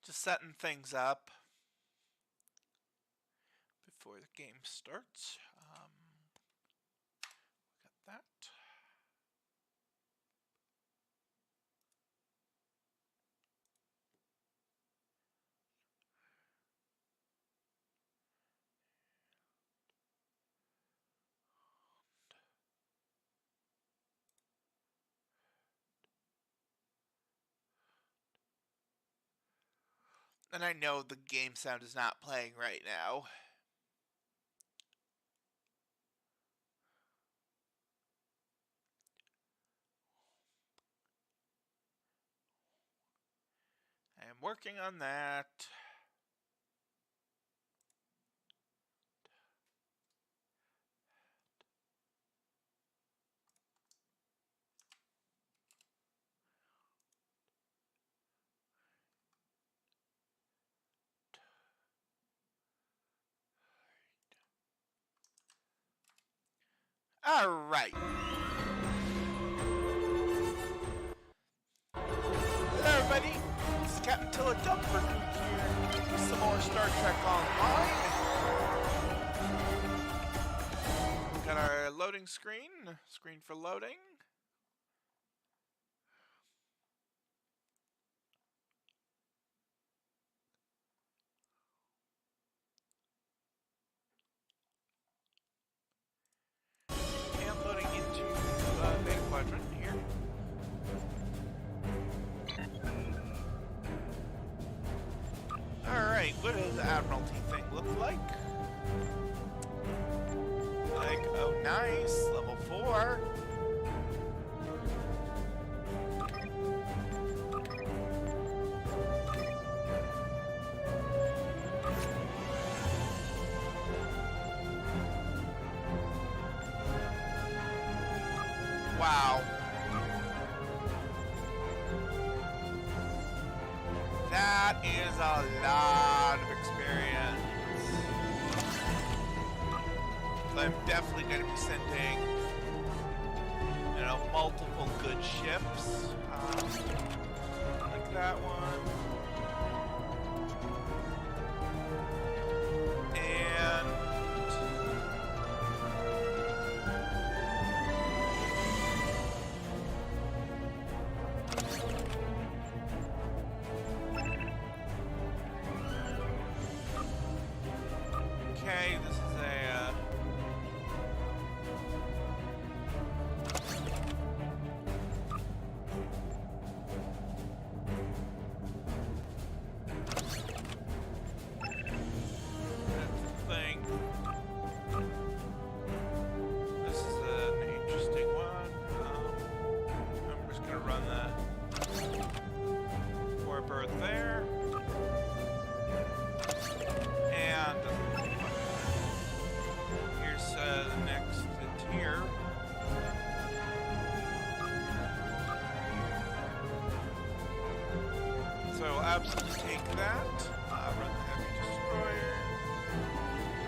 Just setting things up before the game starts. We got that. And I know the game sound is not playing right now. I am working on that. All right. Hello, everybody. This is Captain Tyll'a here with some more Star Trek Online. We got our loading screen for loading. And loading into main quadrant here. Alright, what does the Admiralty thing look like? Oh nice, level 4. Wow. That is a lot of experience. So I'm definitely going to be sending, multiple good ships. Like that one. And okay, this is a thing. This is an interesting one. I'm just gonna run the warbird there. And here's the next tier. So I'll absolutely take that. Run the heavy destroyer.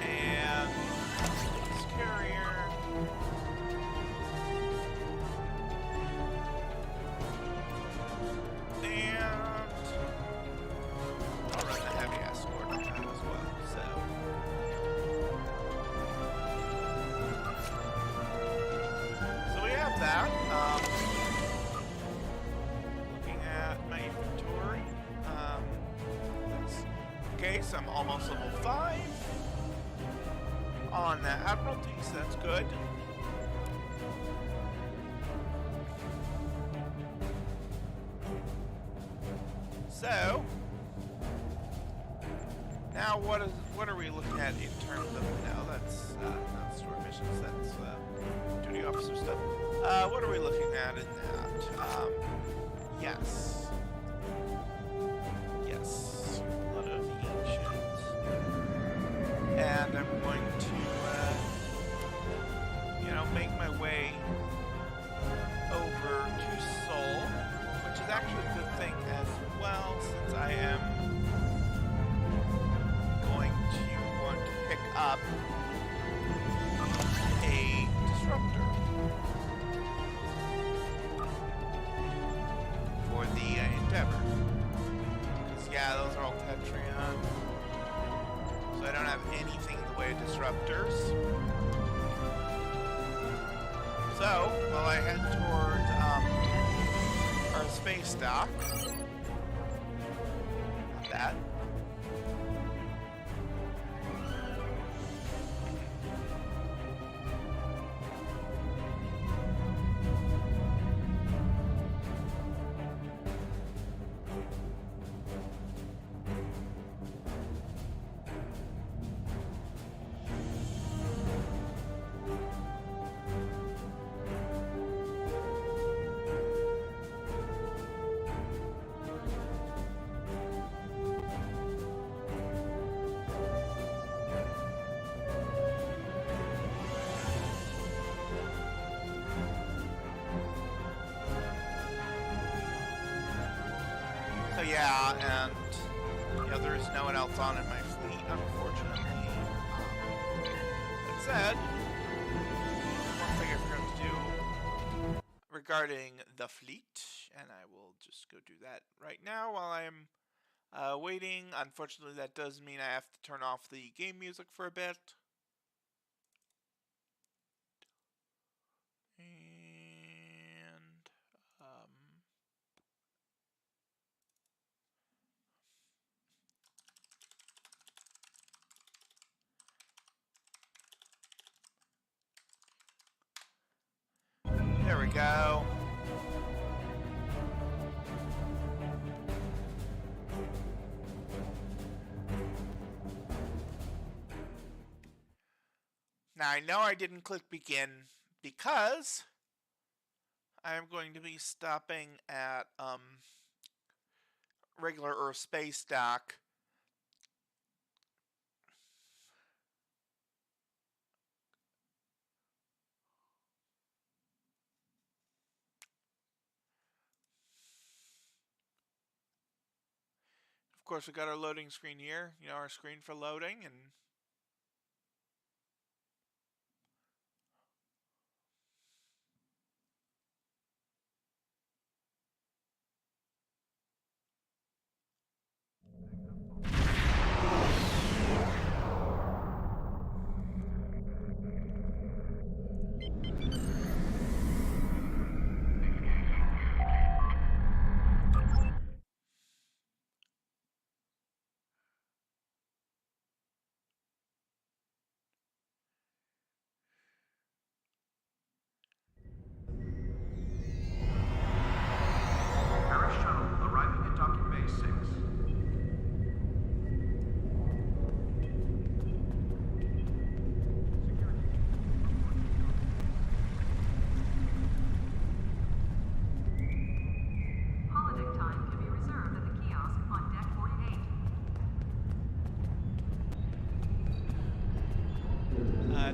And this carrier. And I'll run the heavy escort on that as well. So we have that. Looking at my inventory. Okay, so I'm almost level 5 on that Admiralty, so that's good. So now what are we looking at in terms of that's not story missions, that's duty officer stuff. What are we looking at in that? Yes. Blood of the Ancients. And I'm going to make my way over to Seoul, which is actually a good thing as well, since I am going to want to pick up a disruptor for the Endeavor. Because Yeah, those are all Tetrion. So I don't have anything in the way of disruptors. So, while I head towards our space dock, not bad. So yeah, and there is no one else on in my fleet, unfortunately. That said, one thing I forgot to do regarding the fleet, and I will just go do that right now while I am waiting. Unfortunately, that does mean I have to turn off the game music for a bit. And there we go. Now I know I didn't click begin because I'm going to be stopping at regular Earth space dock. Of course, we got our loading screen here, our screen for loading, and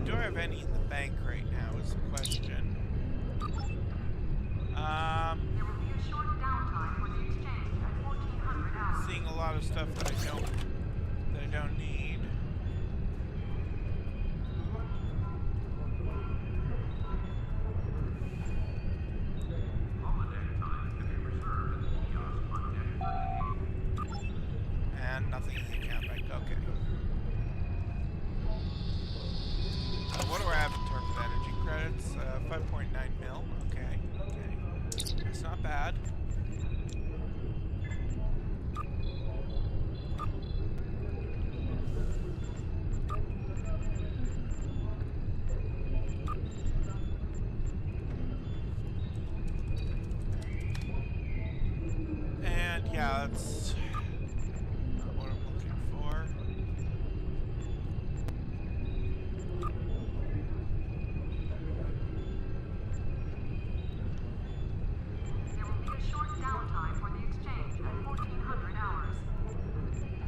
do I have any in the bank right now is the question. There will be a short downtime for the exchange at 1400 hours. Seeing a lot of stuff that I don't need. Holiday time can be reserved at the kiosk on deck 38. And nothing in the account bank. Okay. What do I have in terms of energy credits? 5.9 mil. Okay. It's not bad. And yeah, that's not what I'm looking for.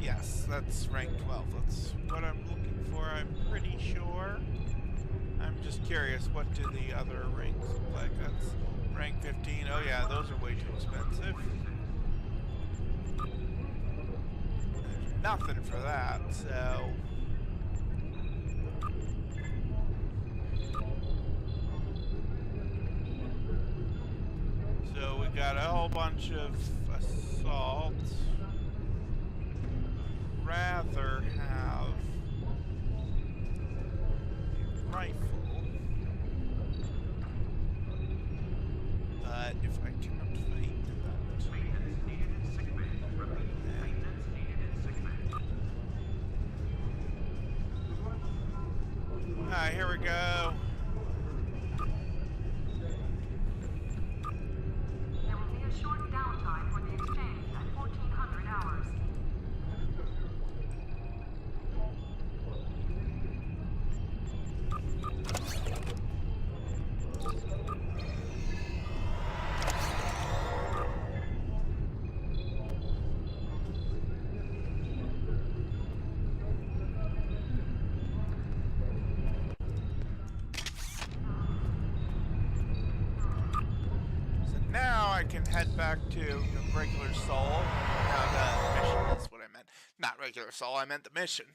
Yes, that's rank 12. That's what I'm looking for, I'm pretty sure. I'm just curious, what do the other ranks look like? That's rank 15. Oh yeah, those are way too expensive. There's nothing for that, so... So we got a whole bunch of assault. we go. There will be a short downtime for the exchange at 1400 hours. Now I can head back to regular Sol. No, the mission is what I meant. Not regular Sol, I meant the mission.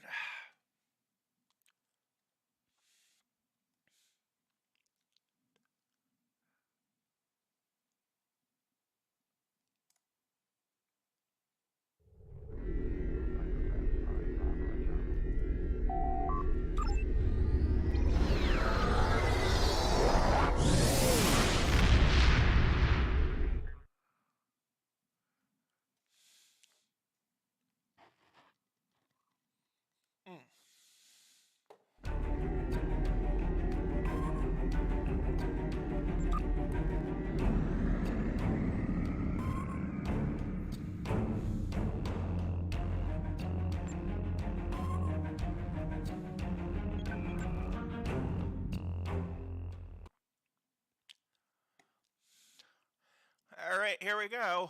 Alright, here we go.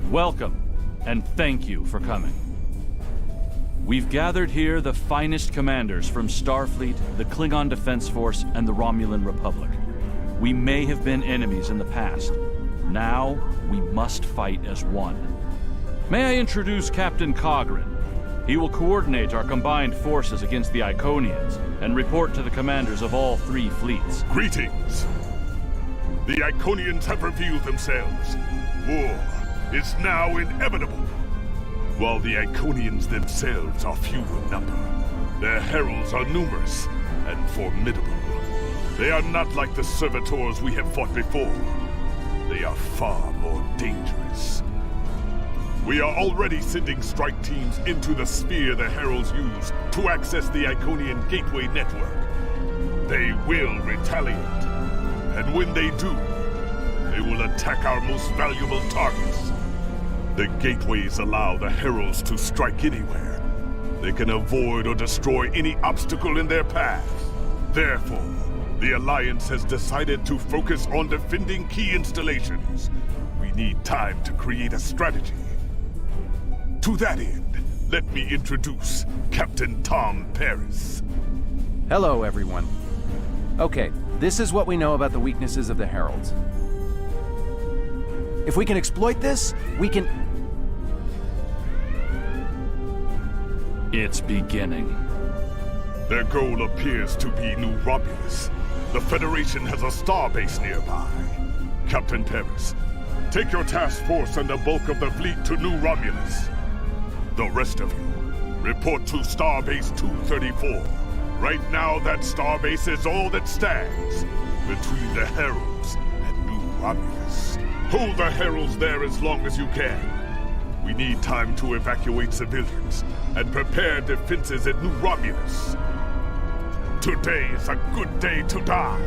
Welcome, and thank you for coming. We've gathered here the finest commanders from Starfleet, the Klingon Defense Force, and the Romulan Republic. We may have been enemies in the past. Now, we must fight as one. May I introduce Captain Cogran? He will coordinate our combined forces against the Iconians and report to the commanders of all 3 fleets. Greetings. The Iconians have revealed themselves. War is now inevitable. While the Iconians themselves are few in number, their heralds are numerous and formidable. They are not like the servitors we have fought before. They are far more dangerous. We are already sending strike teams into the sphere the heralds use to access the Iconian Gateway network. They will retaliate, and when they do, they will attack our most valuable targets. The gateways allow the heralds to strike anywhere. They can avoid or destroy any obstacle in their path. Therefore, the Alliance has decided to focus on defending key installations. We need time to create a strategy. To that end, let me introduce Captain Tom Paris. Hello, everyone. Okay, this is what we know about the weaknesses of the Heralds. If we can exploit this, we can... It's beginning. Their goal appears to be New Romulus. The Federation has a starbase nearby. Captain Paris, take your task force and the bulk of the fleet to New Romulus. The rest of you, report to Starbase 234. Right now, that starbase is all that stands between the Heralds and New Romulus. Hold the Heralds there as long as you can. We need time to evacuate civilians and prepare defenses at New Romulus. Today is a good day to die.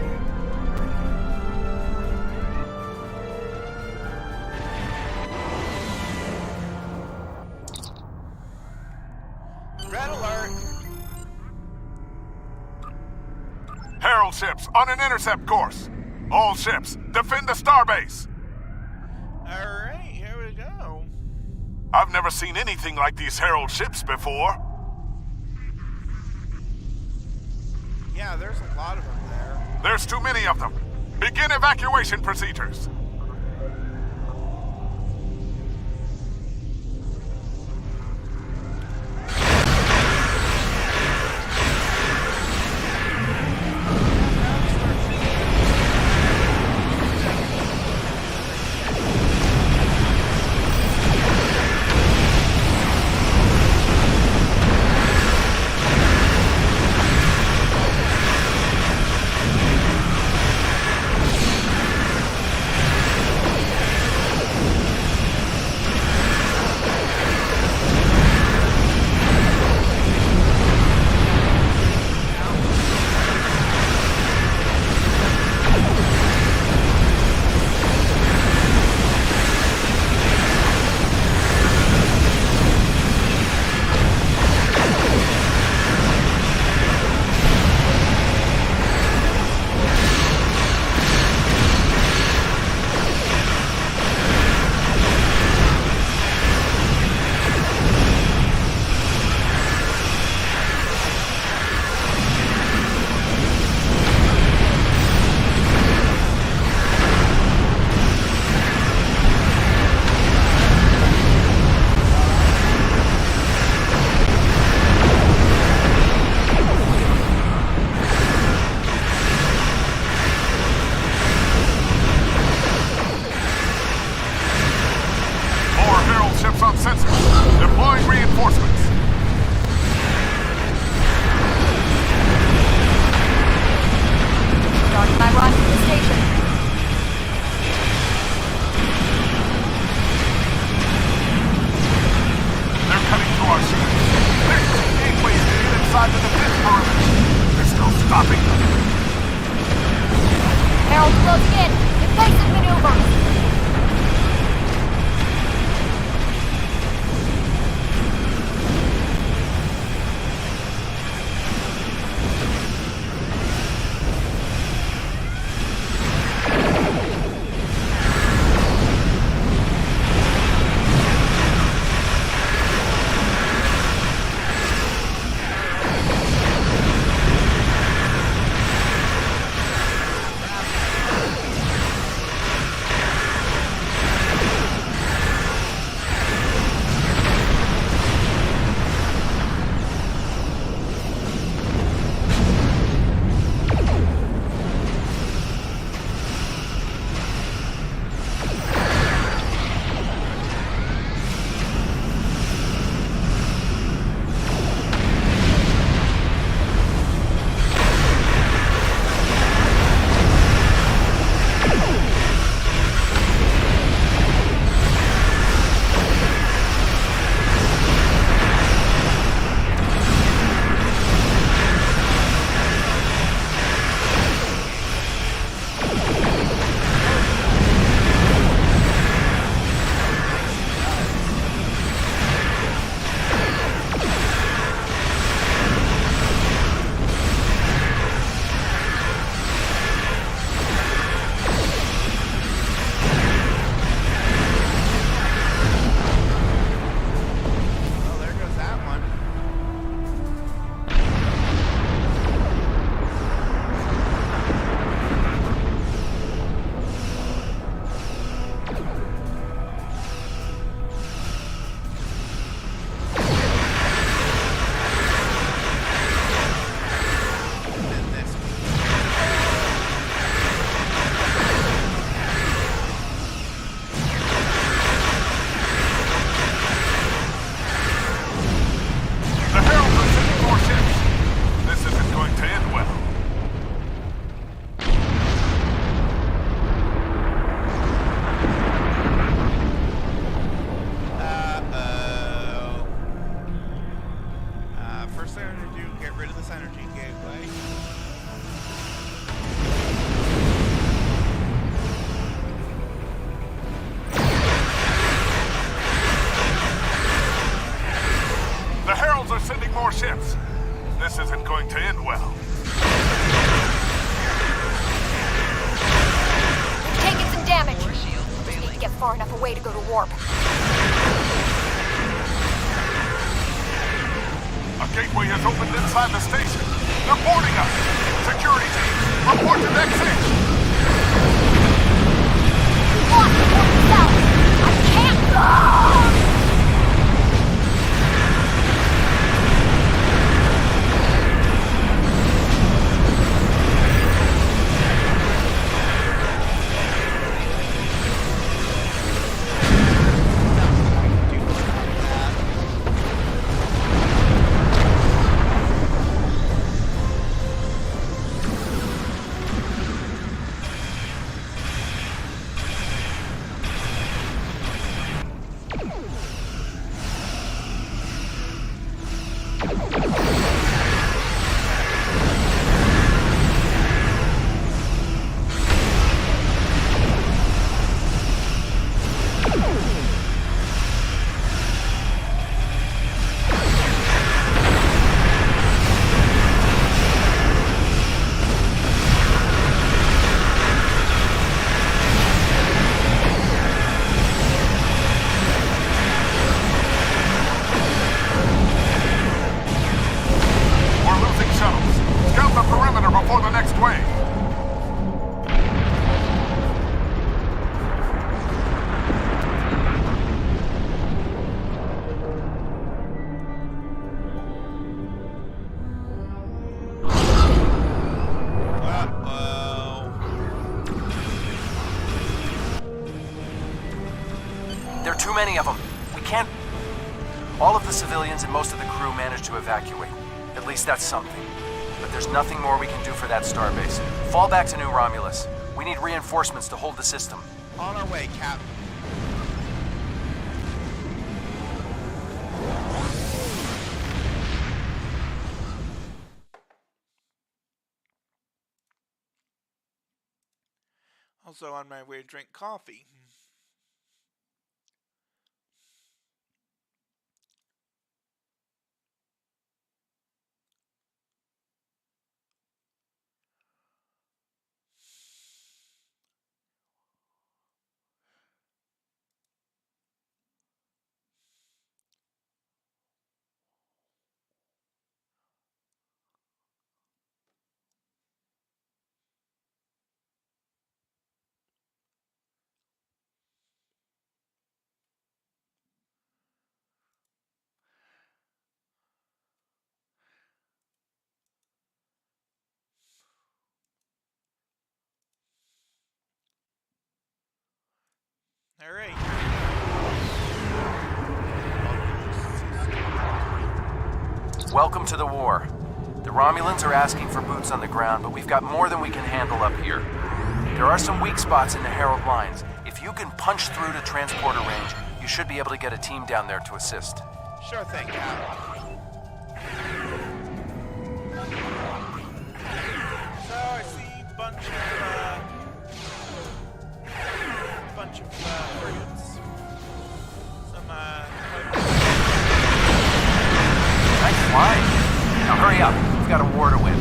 Red alert! Herald ships on an intercept course. All ships, defend the starbase. Alright, here we go. I've never seen anything like these Herald ships before. Yeah, there's a lot of them there. There's too many of them. Begin evacuation procedures. station. They're cutting through our ships. There's two gateways to get inside the defense perimeter. There's no stopping them. Herald closing in. Evasive maneuver. Well, there goes that one. And then this one. The Heralds are sending more ships. This isn't going to end well. Uh-oh. First thing I'm gonna do, get rid of this energy gateway. The Heralds are sending more ships. This isn't going to end well. We've taken some damage. Just need to get far enough away to go to warp. A gateway has opened inside the station. They're boarding us. Security team, report to deck 6. Lost the port south. I can't. There are too many of them. We can't... All of the civilians and most of the crew managed to evacuate. At least that's something. But there's nothing more we can do for that starbase. Fall back to New Romulus. We need reinforcements to hold the system. On our way, Cap. Also on my way to drink coffee. All right. Welcome to the war. The Romulans are asking for boots on the ground, but we've got more than we can handle up here. There are some weak spots in the Herald lines. If you can punch through to transporter range, you should be able to get a team down there to assist. Sure thing, Cap. So I see a bunch of frigates. Some Nice flying. Now hurry up. We've got a war to win.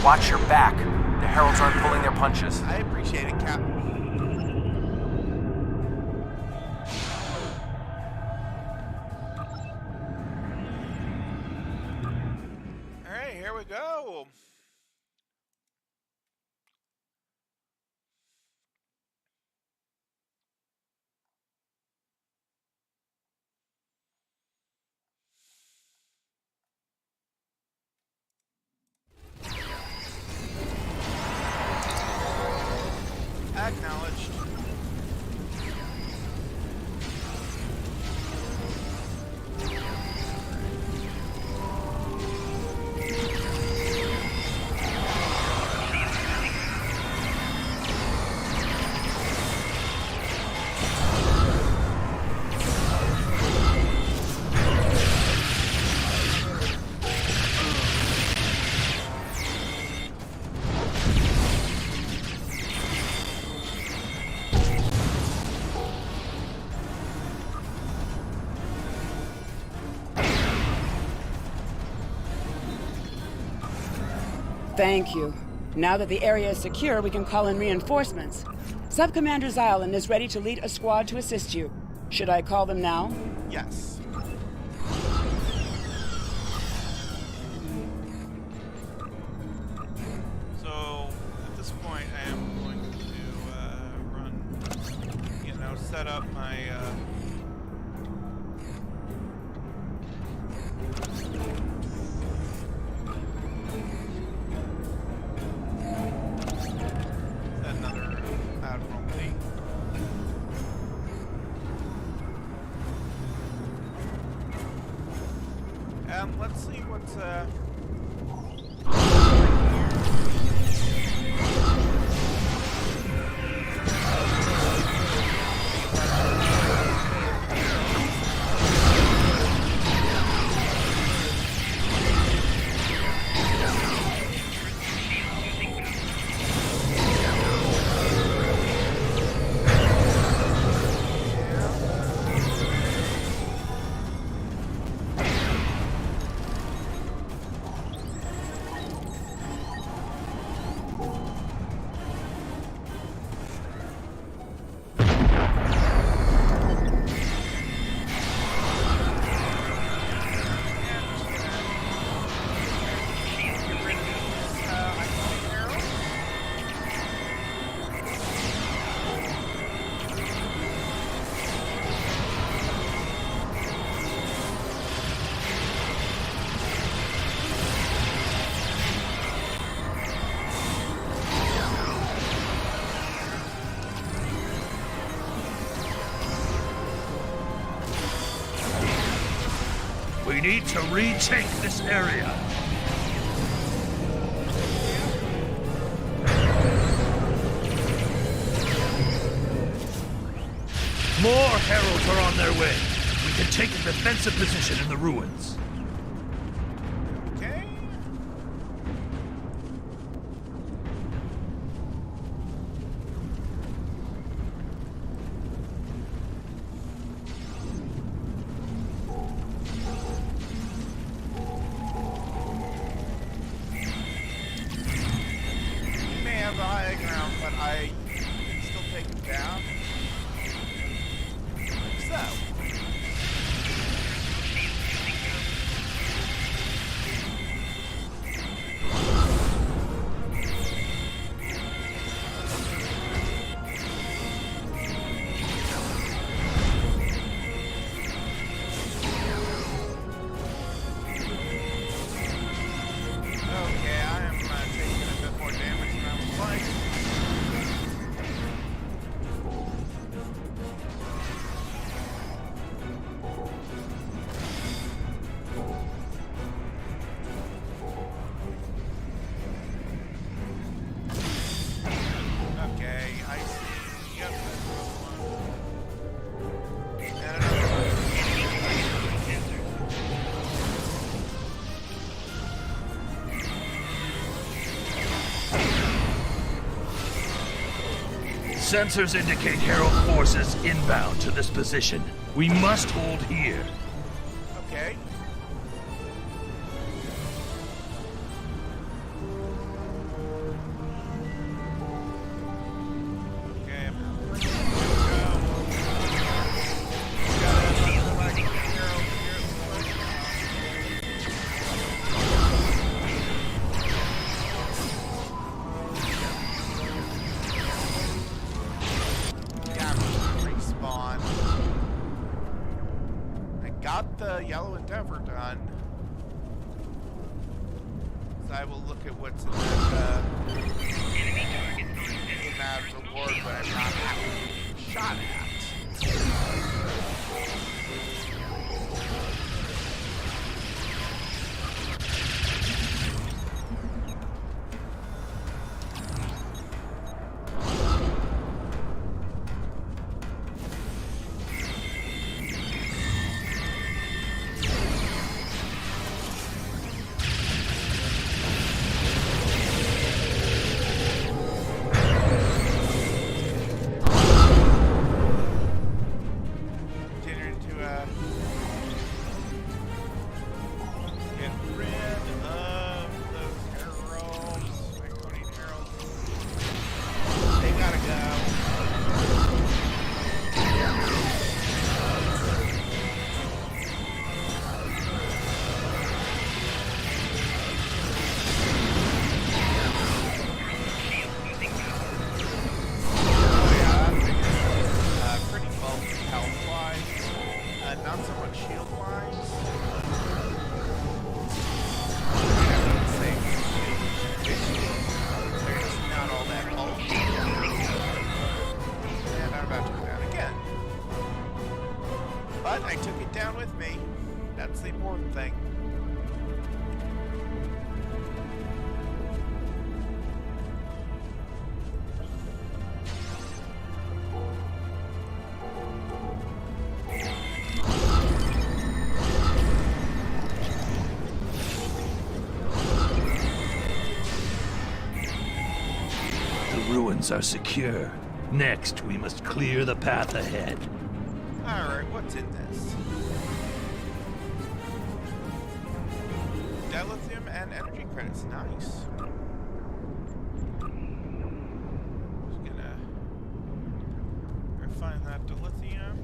Watch your back. The Heralds aren't pulling their punches. I appreciate it, Cap. Alright, here we go. Acknowledged. Thank you. Now that the area is secure, we can call in reinforcements. Sub-Commander Xylan is ready to lead a squad to assist you. Should I call them now? Yes. So, at this point, I am going to run, set up my, another Admiral fleet. Let's see what's, We need to retake this area. More heralds are on their way. We can take a defensive position in the ruins. okay. You may have the high ground, but I can still take him down. So. Okay, I am taking a bit more damage than I would like. Okay, I see. Yep, that's one. And another one. Sensors indicate Herald forces inbound to this position. We must hold here. Okay. got the Yellow Endeavor done. So I will look at what's in that reward, but I'm not actually shot at. But I took it down with me. That's the important thing. The ruins are secure. Next, we must clear the path ahead. Alright, what's in this? Dilithium and energy credits. Nice. Just gonna refine that dilithium.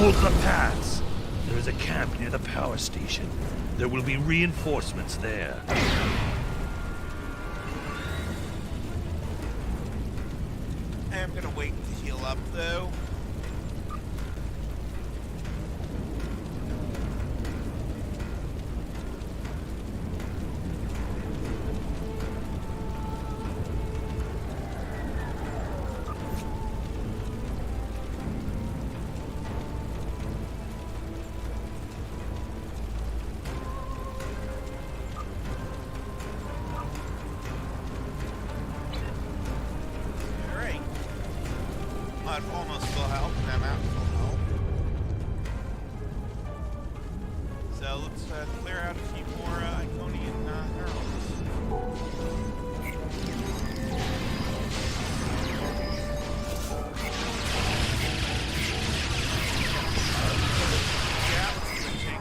Hold the paths. There is a camp near the power station. There will be reinforcements there. I am gonna wait to heal up, though. I've almost full health, and I'm out full health. So let's clear out a few more Iconian heralds. Yeah, switching.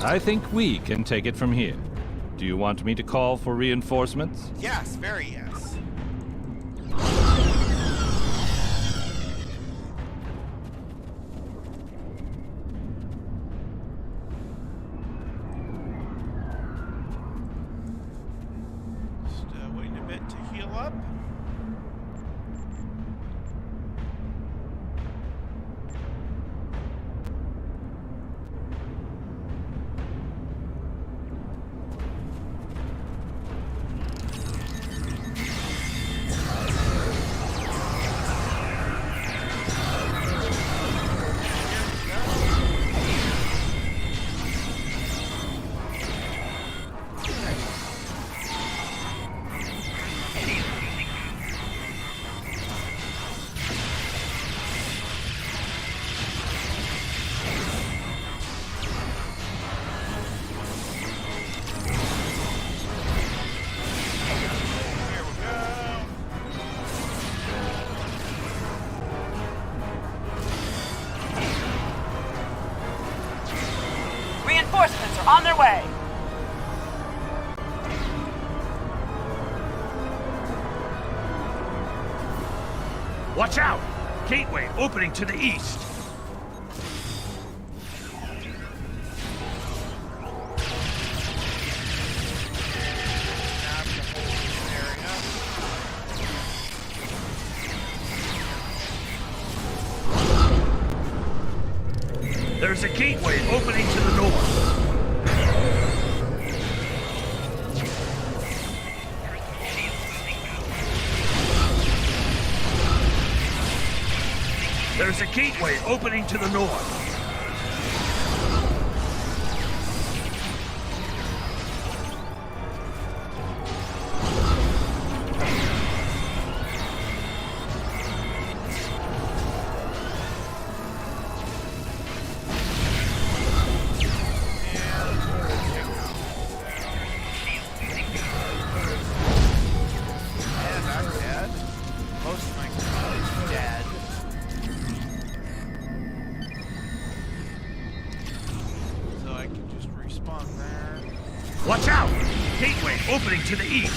I think we can take it from here. Do you want me to call for reinforcements? Yes, very yes. Just waiting a bit to heal up. Reinforcements are on their way. Watch out! Gateway opening to the east. There's a gateway opening to the north. There's a gateway opening to the north. Watch out! Gateway opening to the east.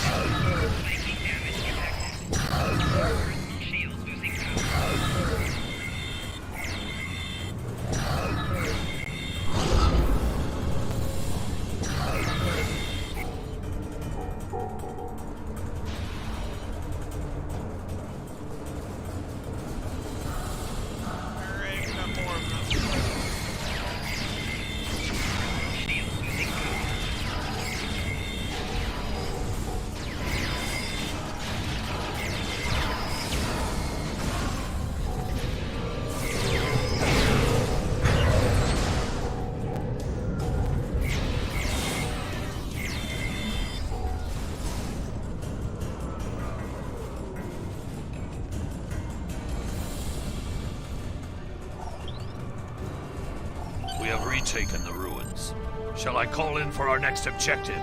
have retaken the ruins. Shall I call in for our next objective?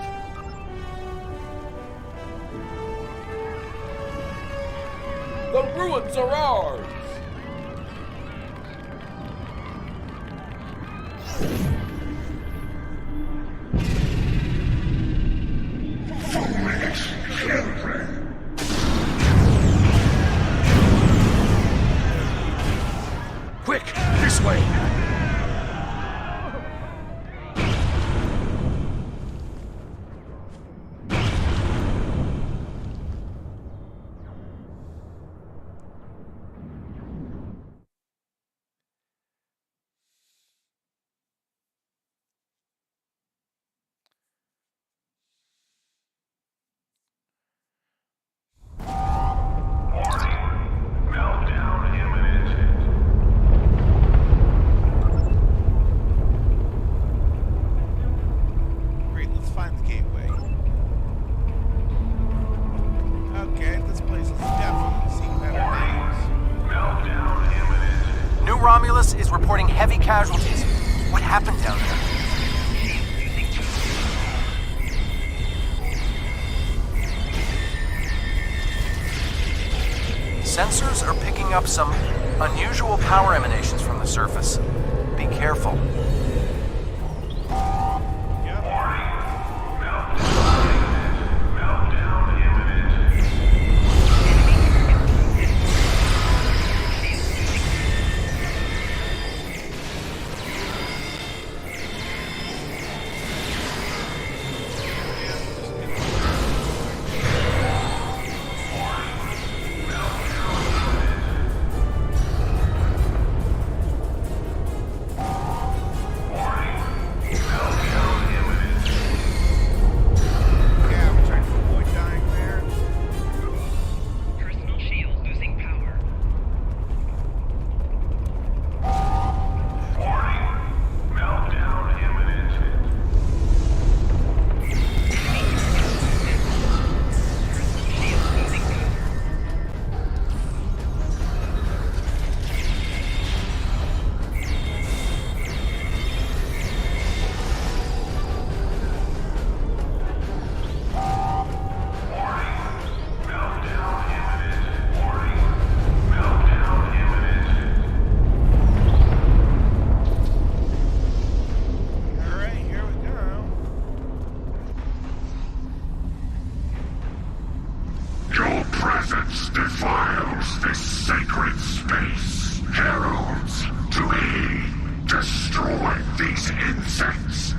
The ruins are ours! Quick, this way! Great, let's find the gateway. Okay, this place has definitely seen better days. New Romulus is reporting heavy casualties. What happened down there? Sensors are picking up some unusual power emanations from the surface. Be careful. Yeah, we're trying to avoid dying there. Personal shield losing power. Alright, here we go. Your presence defiles this sacred space. Heralds, to aid, destroy these insects.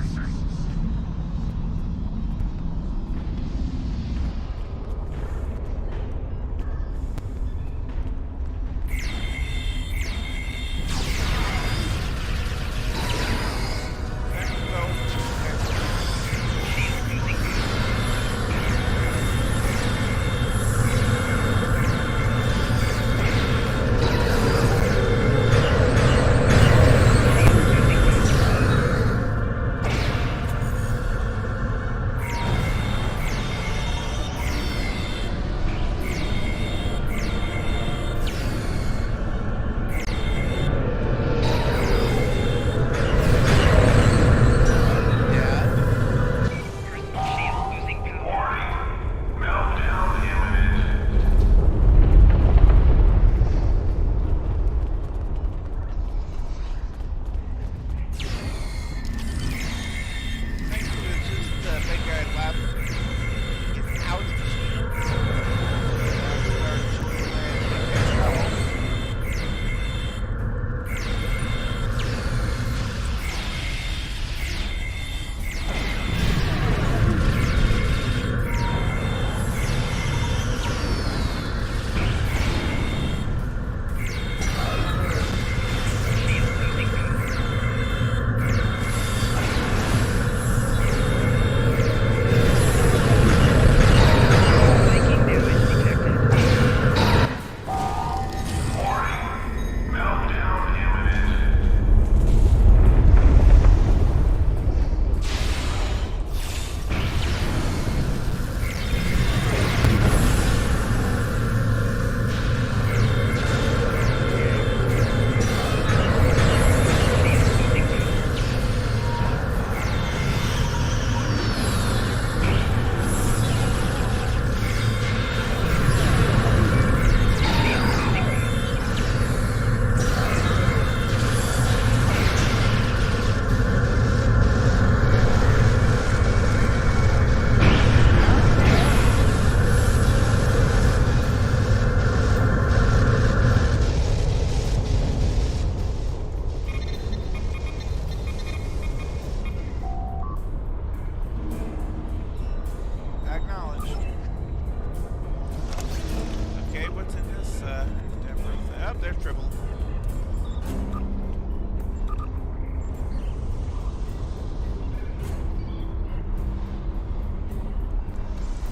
Oh, there's Tribble.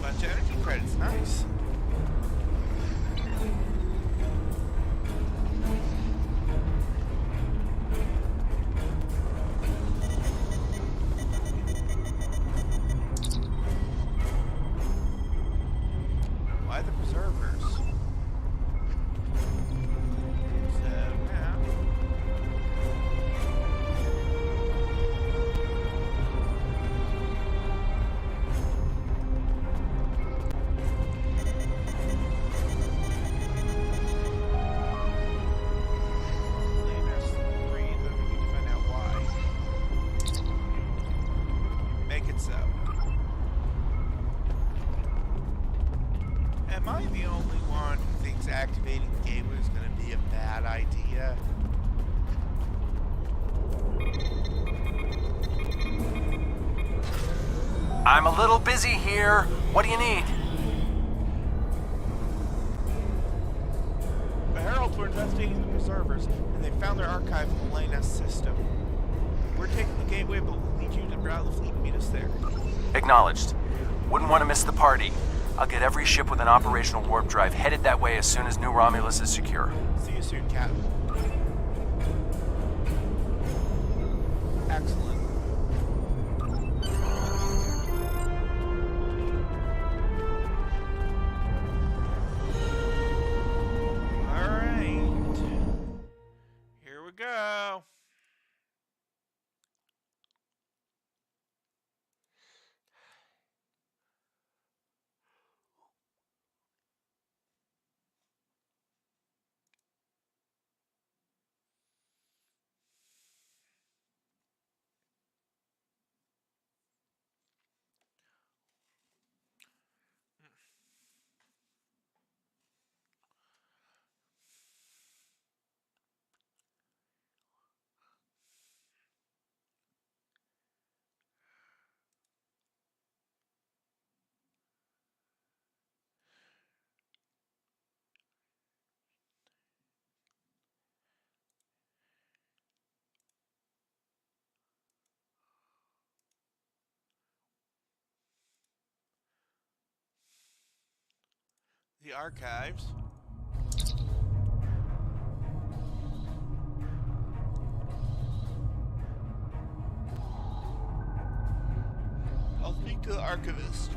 Bunch of energy credits, nice. Why the preservers? So now Lena's breathe, and we need to find out why. Make it so. Am I the only one who thinks activating the gateway is going to be a bad idea? I'm a little busy here. What do you need? The Heralds were investigating the preservers, and they found their archive in the Lane system. We're taking the gateway, but we'll need you to route the fleet and meet us there. Acknowledged. Wouldn't want to miss the party. I'll get every ship with an operational warp drive headed that way as soon as New Romulus is secure. See you soon, Captain. Excellent. Alright. Here we go. The archives. I'll speak to the archivist.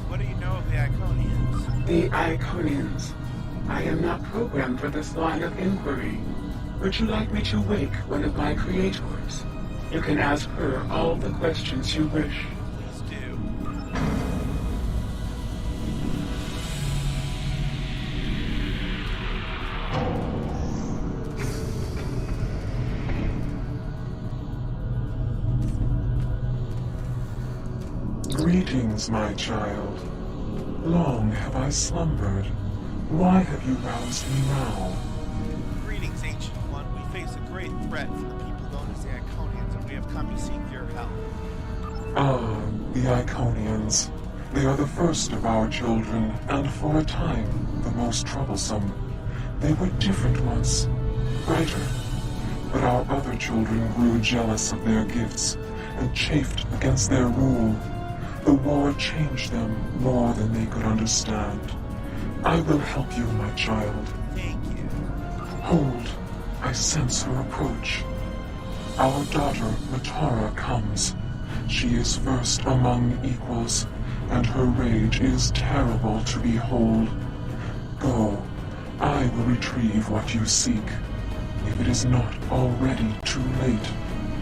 What do you know of the Iconians? The Iconians. I am not programmed for this line of inquiry. Would you like me to wake one of my creators? You can ask her all the questions you wish. Please do. Greetings, my child. Long have I slumbered. Why have you roused me now? Greetings, Ancient One. We face a great threat from the people known as the Iconians, and we have come to seek your help. Ah, the Iconians. They are the first of our children, and for a time, the most troublesome. They were different once, brighter. But our other children grew jealous of their gifts, and chafed against their rule. The war changed them more than they could understand. I will help you, my child. Thank you. Hold. I sense her approach. Our daughter, Matara, comes. She is first among equals, and her rage is terrible to behold. Go. I will retrieve what you seek, if it is not already too late.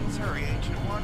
Let's hurry, Ancient One.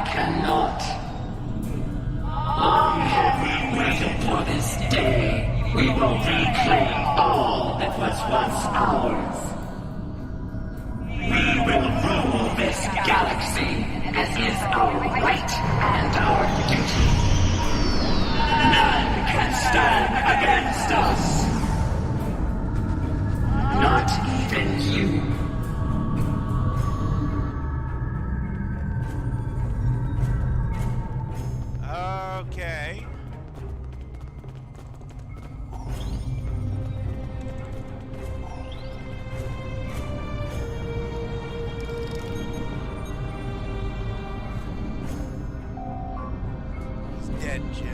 cannot. I have been waiting for this day. We will reclaim all that was once ours. We will rule this galaxy as is our right and our duty. None can stand against us. Not even you. Okay. He's dead, Jim.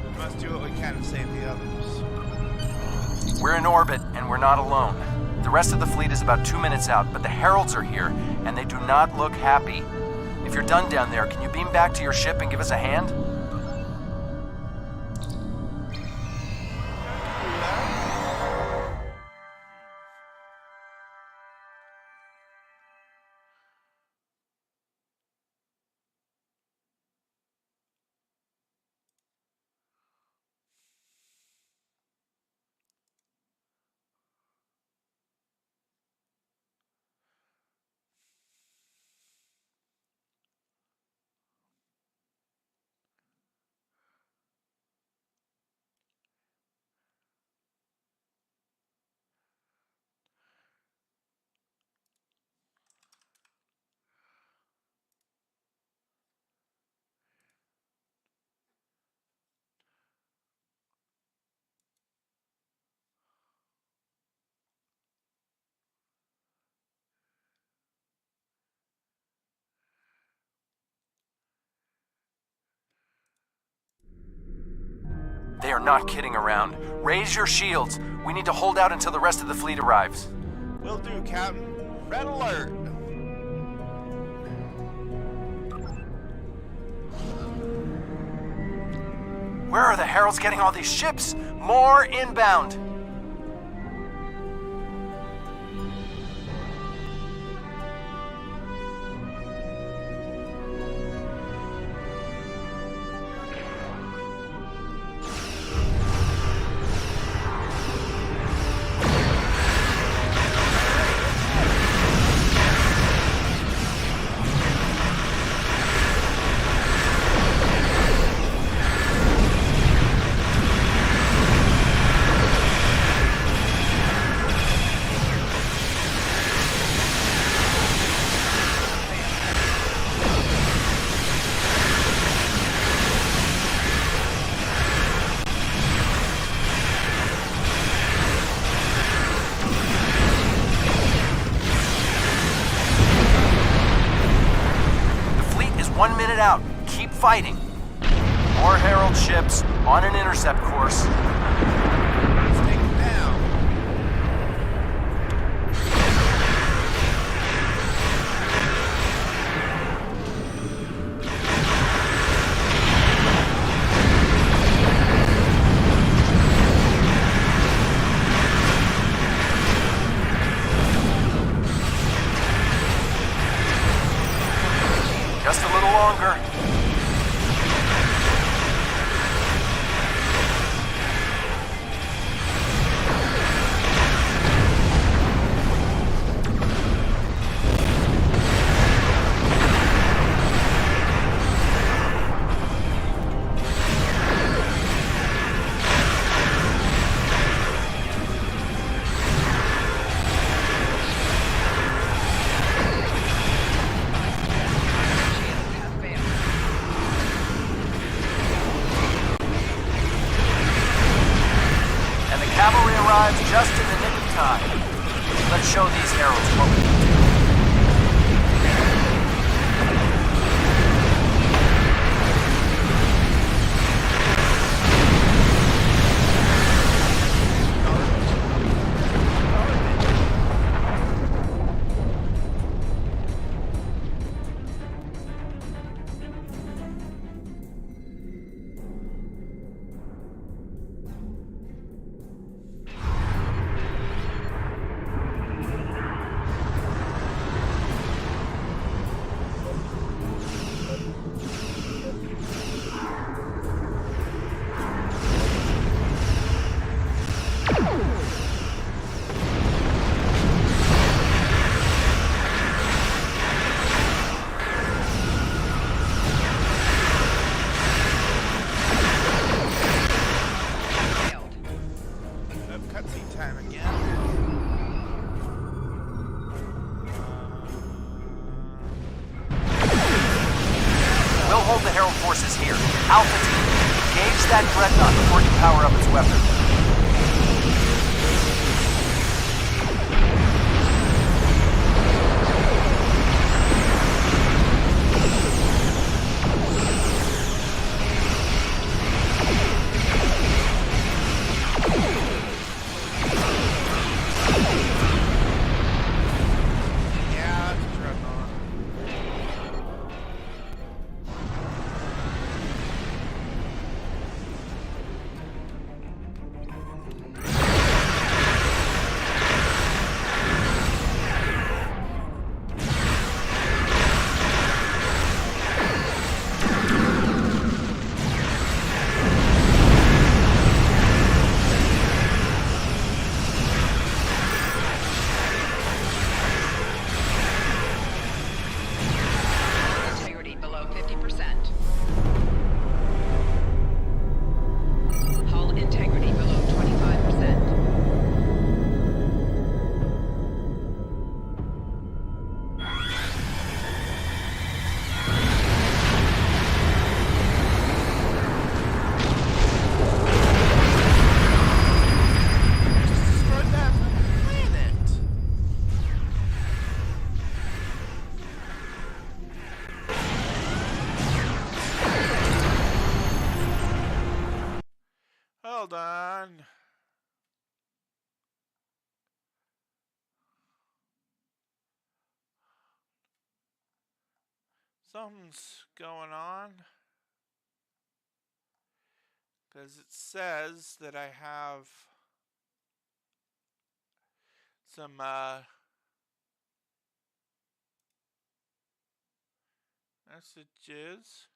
We must do what we can to save the others. We're in orbit, and we're not alone. The rest of the fleet is about 2 minutes out, but the Heralds are here, and they do not look happy. If you're done down there, can you beam back to your ship and give us a hand? They are not kidding around. Raise your shields. We need to hold out until the rest of the fleet arrives. Will do, Captain. Red alert. Where are the Heralds getting all these ships? More inbound. Out. Keep fighting. More Herald ships on an intercept course. Let's take them down. Just a little longer. Cavalry arrives just in the nick of time. Let's show these Heralds what we can do. hold the Herald forces here. Alpha Team, engage that Dreadnought before you power up its weapon. Hold on. Something's going on. Because it says that I have some messages.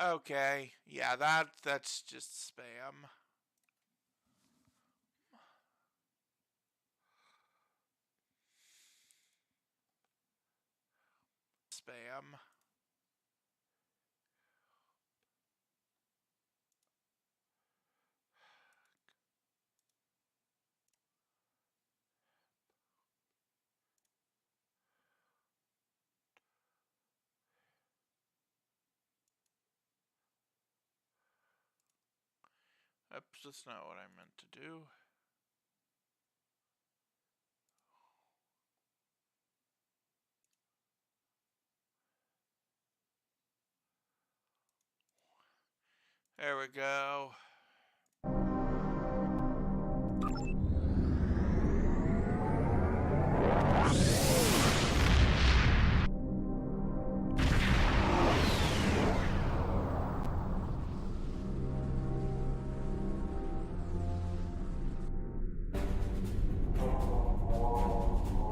Okay, yeah, that's just spam. Spam. Oops, that's not what I meant to do. There we go.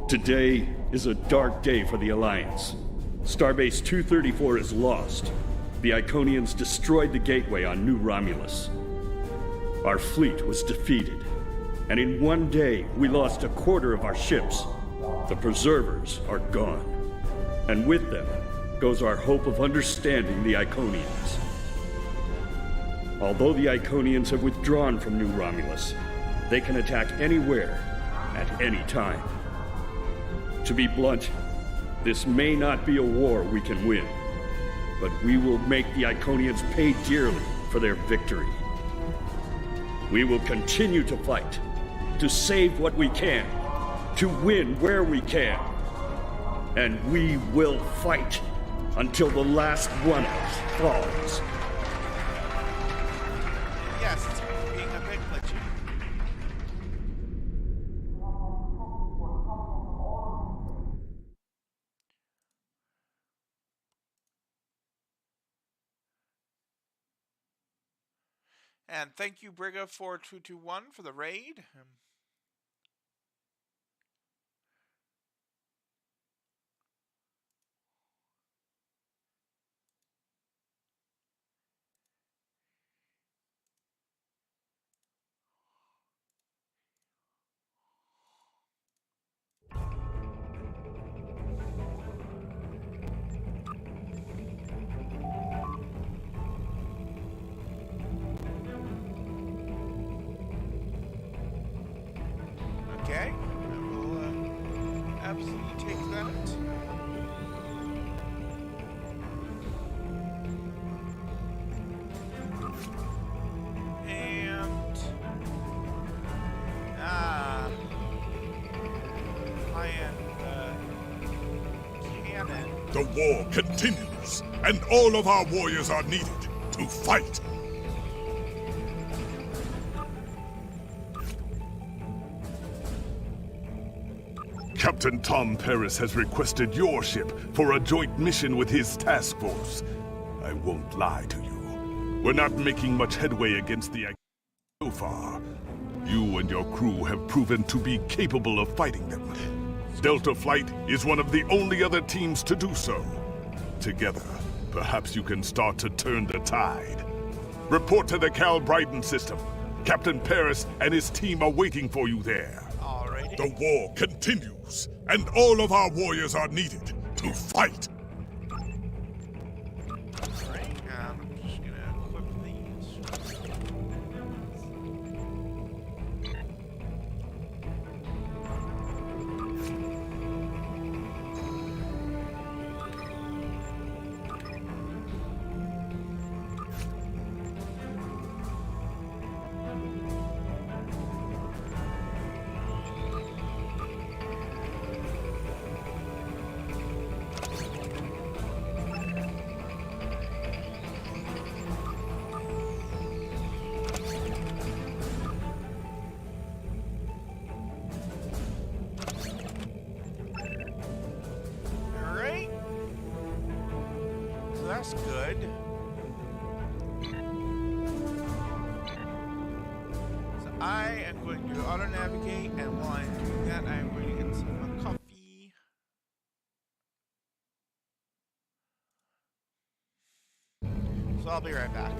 Today is a dark day for the Alliance. Starbase 234 is lost. The Iconians destroyed the gateway on New Romulus. Our fleet was defeated, and in one day we lost a quarter of our ships. The Preservers are gone, and with them goes our hope of understanding the Iconians. Although the Iconians have withdrawn from New Romulus, they can attack anywhere, at any time. To be blunt, this may not be a war we can win, but we will make the Iconians pay dearly for their victory. We will continue to fight, to save what we can, to win where we can. And we will fight until the last one of us falls. Yes, it's being a bit glitchy. And thank you, Brigga4221, for the raid. cannon. The war continues, and all of our warriors are needed to fight. Captain Tom Paris has requested your ship for a joint mission with his task force. I won't lie to you. We're not making much headway against the so far. You and your crew have proven to be capable of fighting them. Delta Flight is one of the only other teams to do so. Together, perhaps you can start to turn the tide. Report to the Cal Bryden system. Captain Paris and his team are waiting for you there. Alrighty. The war continues, and all of our warriors are needed to fight. Alright, I'm just gonna equip these. Alright. So that's good. So I am going to auto-navigate, and while I'm doing that, I'm going to get some coffee. So I'll be right back.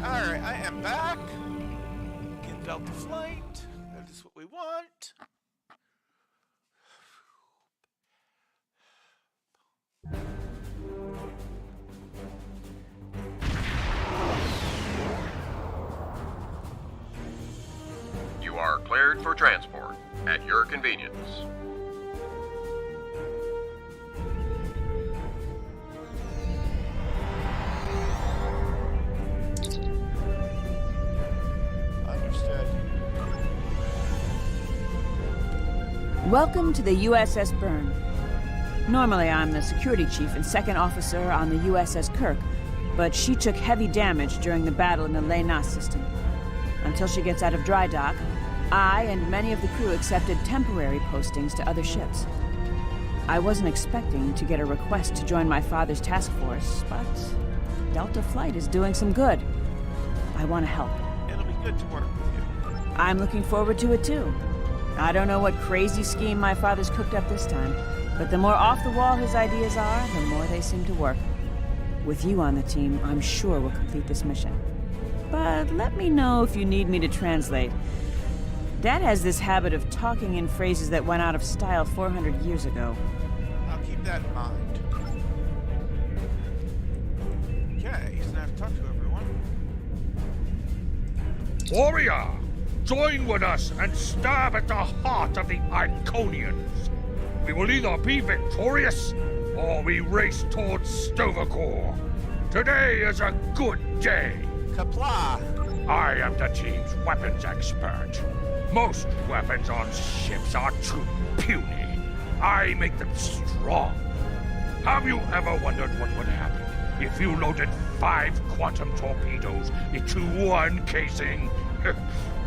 Alright, I am back. Get Delta Flight. That is what we want. You are cleared for transport at your convenience. Understood. Welcome to the USS Byrne. Normally, I'm the security chief and second officer on the USS Kirk, but she took heavy damage during the battle in the Lena system. Until she gets out of dry dock, I and many of the crew accepted temporary postings to other ships. I wasn't expecting to get a request to join my father's task force, but Delta Flight is doing some good. I want to help. It'll be good to work with you. I'm looking forward to it too. I don't know what crazy scheme my father's cooked up this time, but the more off-the-wall his ideas are, the more they seem to work. With you on the team, I'm sure we'll complete this mission. But let me know if you need me to translate. Dad has this habit of talking in phrases that went out of style 400 years ago. I'll keep that in mind. Okay, so now I have to talk to everyone. Warrior, join with us and stab at the heart of the Iconians. We will either be victorious, or we race towards Stovacor. Today is a good day. Kapla! I am the team's weapons expert. Most weapons on ships are too puny. I make them strong. Have you ever wondered what would happen if you loaded 5 quantum torpedoes into one casing?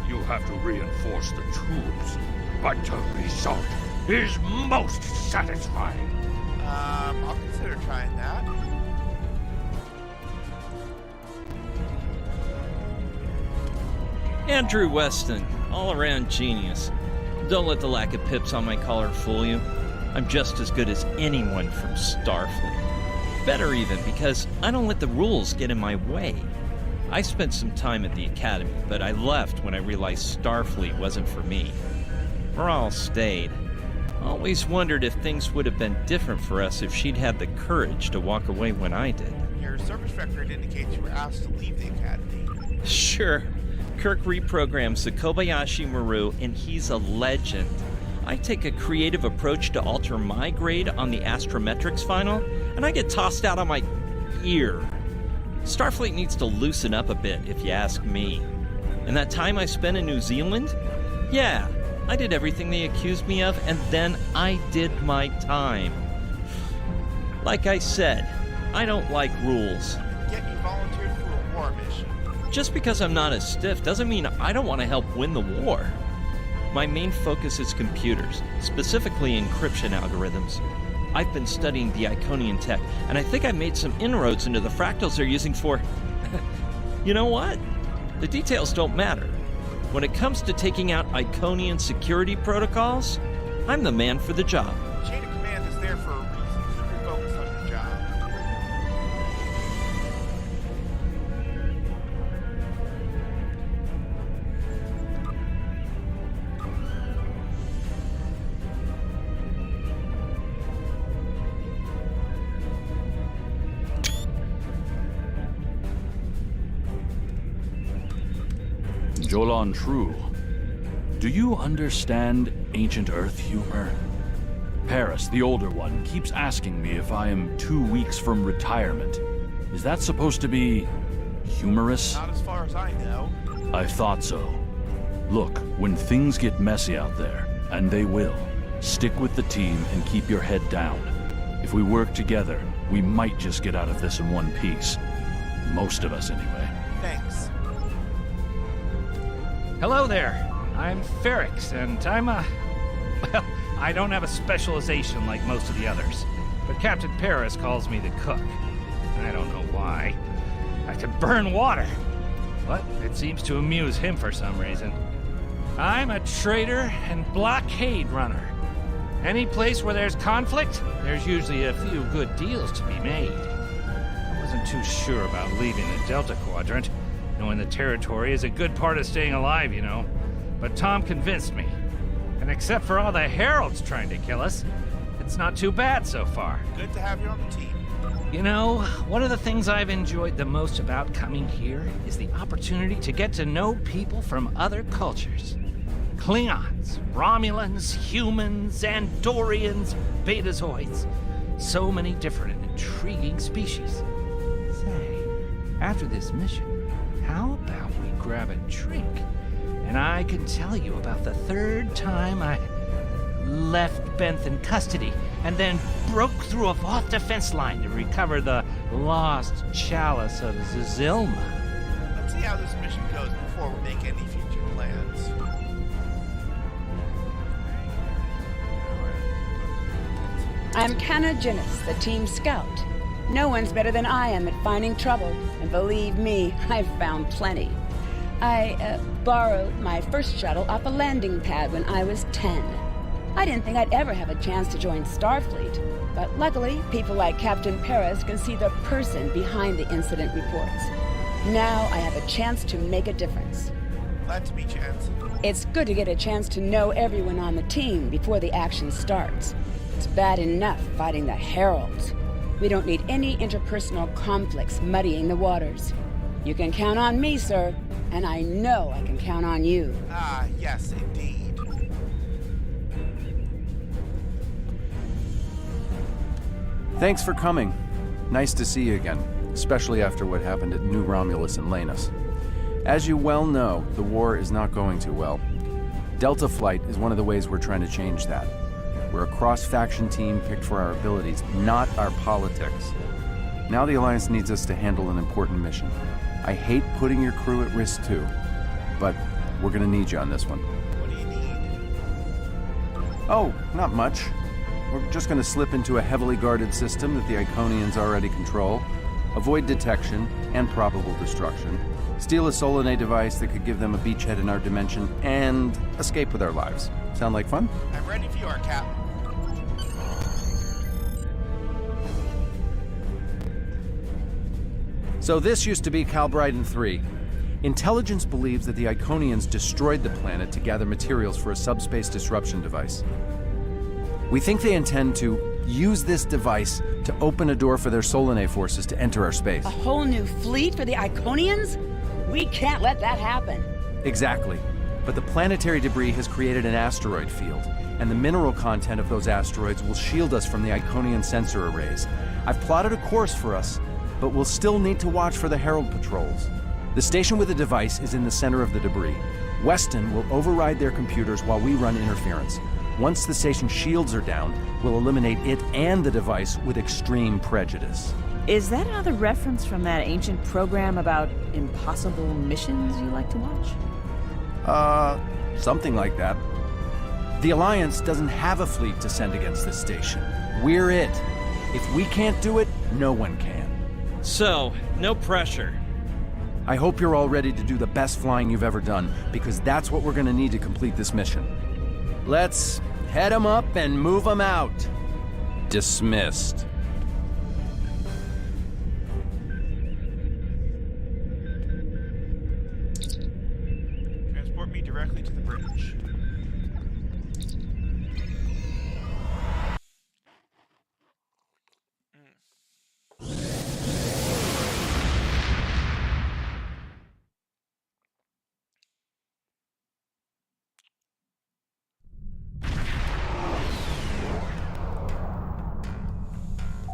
You have to reinforce the tubes, but the result is most satisfying. I'll consider trying that. Andrew Weston, all-around genius. Don't let the lack of pips on my collar fool you. I'm just as good as anyone from Starfleet. Better even, because I don't let the rules get in my way. I spent some time at the Academy, but I left when I realized Starfleet wasn't for me. Morale stayed. Always wondered if things would have been different for us if she'd had the courage to walk away when I did. Your service record indicates you were asked to leave the Academy. Sure. Kirk reprograms the Kobayashi Maru, and he's a legend. I take a creative approach to alter my grade on the astrometrics final, and I get tossed out on my ear. Starfleet needs to loosen up a bit, if you ask me. And that time I spent in New Zealand? Yeah, I did everything they accused me of, and then I did my time. Like I said, I don't like rules. Yet you volunteered for a war mission. Just because I'm not as stiff doesn't mean I don't want to help win the war. My main focus is computers, specifically encryption algorithms. I've been studying the Iconian tech, and I think I made some inroads into the fractals they're using for... You know what? The details don't matter. When it comes to taking out Iconian security protocols, I'm the man for the job. Chain of command is there for a reason. Keep your focus on your job. Jolan True, do you understand ancient Earth humor? Paris, the older one, keeps asking me if I am 2 weeks from retirement. Is that supposed to be humorous? Not as far as I know. I thought so. Look, when things get messy out there, and they will, stick with the team and keep your head down. If we work together, we might just get out of this in one piece. Most of us, anyway. Thanks. Hello there. I'm Ferrix, and I'm well, I don't have a specialization like most of the others, but Captain Paris calls me the cook. I don't know why. I can burn water, but it seems to amuse him for some reason. I'm a trader and blockade runner. Any place where there's conflict, there's usually a few good deals to be made. I wasn't too sure about leaving the Delta Quadrant, Knowing the territory is a good part of staying alive, you know. But Tom convinced me. And except for all the heralds trying to kill us, it's not too bad so far. Good to have you on the team. You know, one of the things I've enjoyed the most about coming here is the opportunity to get to know people from other cultures. Klingons, Romulans, humans, Andorians, Betazoids. So many different and intriguing species. Say, after this mission, how about we grab a drink? And I can tell you about the third time I left Benth in custody and then broke through a vault defense line to recover the lost chalice of Zilma. Let's see how this mission goes before we make any future plans. I'm Canna Jinnis, the team scout. No one's better than I am at finding trouble, and believe me, I've found plenty. I borrowed my first shuttle off a landing pad when I was 10. I didn't think I'd ever have a chance to join Starfleet, but luckily, people like Captain Tyll'a can see the person behind the incident reports. Now I have a chance to make a difference. Glad to meet you, Ensign. It's good to get a chance to know everyone on the team before the action starts. It's bad enough fighting the Heralds. We don't need any interpersonal conflicts muddying the waters. You can count on me, sir, and I know I can count on you. Ah, yes, indeed. Thanks for coming. Nice to see you again, especially after what happened at New Romulus and Lanus. As you well know, the war is not going too well. Delta Flight is one of the ways we're trying to change that. We're a cross-faction team picked for our abilities, not our politics. Now the Alliance needs us to handle an important mission. I hate putting your crew at risk too, but we're gonna need you on this one. What do you need? Oh, not much. We're just gonna slip into a heavily guarded system that the Iconians already control, avoid detection and probable destruction, steal a Solanae device that could give them a beachhead in our dimension, and escape with our lives. Sound like fun? I'm ready for you, our Captain. So this used to be Calbriden 3. Intelligence believes that the Iconians destroyed the planet to gather materials for a subspace disruption device. We think they intend to use this device to open a door for their Solanae forces to enter our space. A whole new fleet for the Iconians? We can't let that happen. Exactly. But the planetary debris has created an asteroid field, and the mineral content of those asteroids will shield us from the Iconian sensor arrays. I've plotted a course for us, but we'll still need to watch for the Herald patrols. The station with the device is in the center of the debris. Weston will override their computers while we run interference. Once the station's shields are down, we'll eliminate it and the device with extreme prejudice. Is that another reference from that ancient program about impossible missions you like to watch? Something like that. The Alliance doesn't have a fleet to send against this station. We're it. If we can't do it, no one can. So, no pressure. I hope you're all ready to do the best flying you've ever done, because that's what we're gonna need to complete this mission. Let's head 'em up and move 'em out. Dismissed. Transport me directly to the bridge.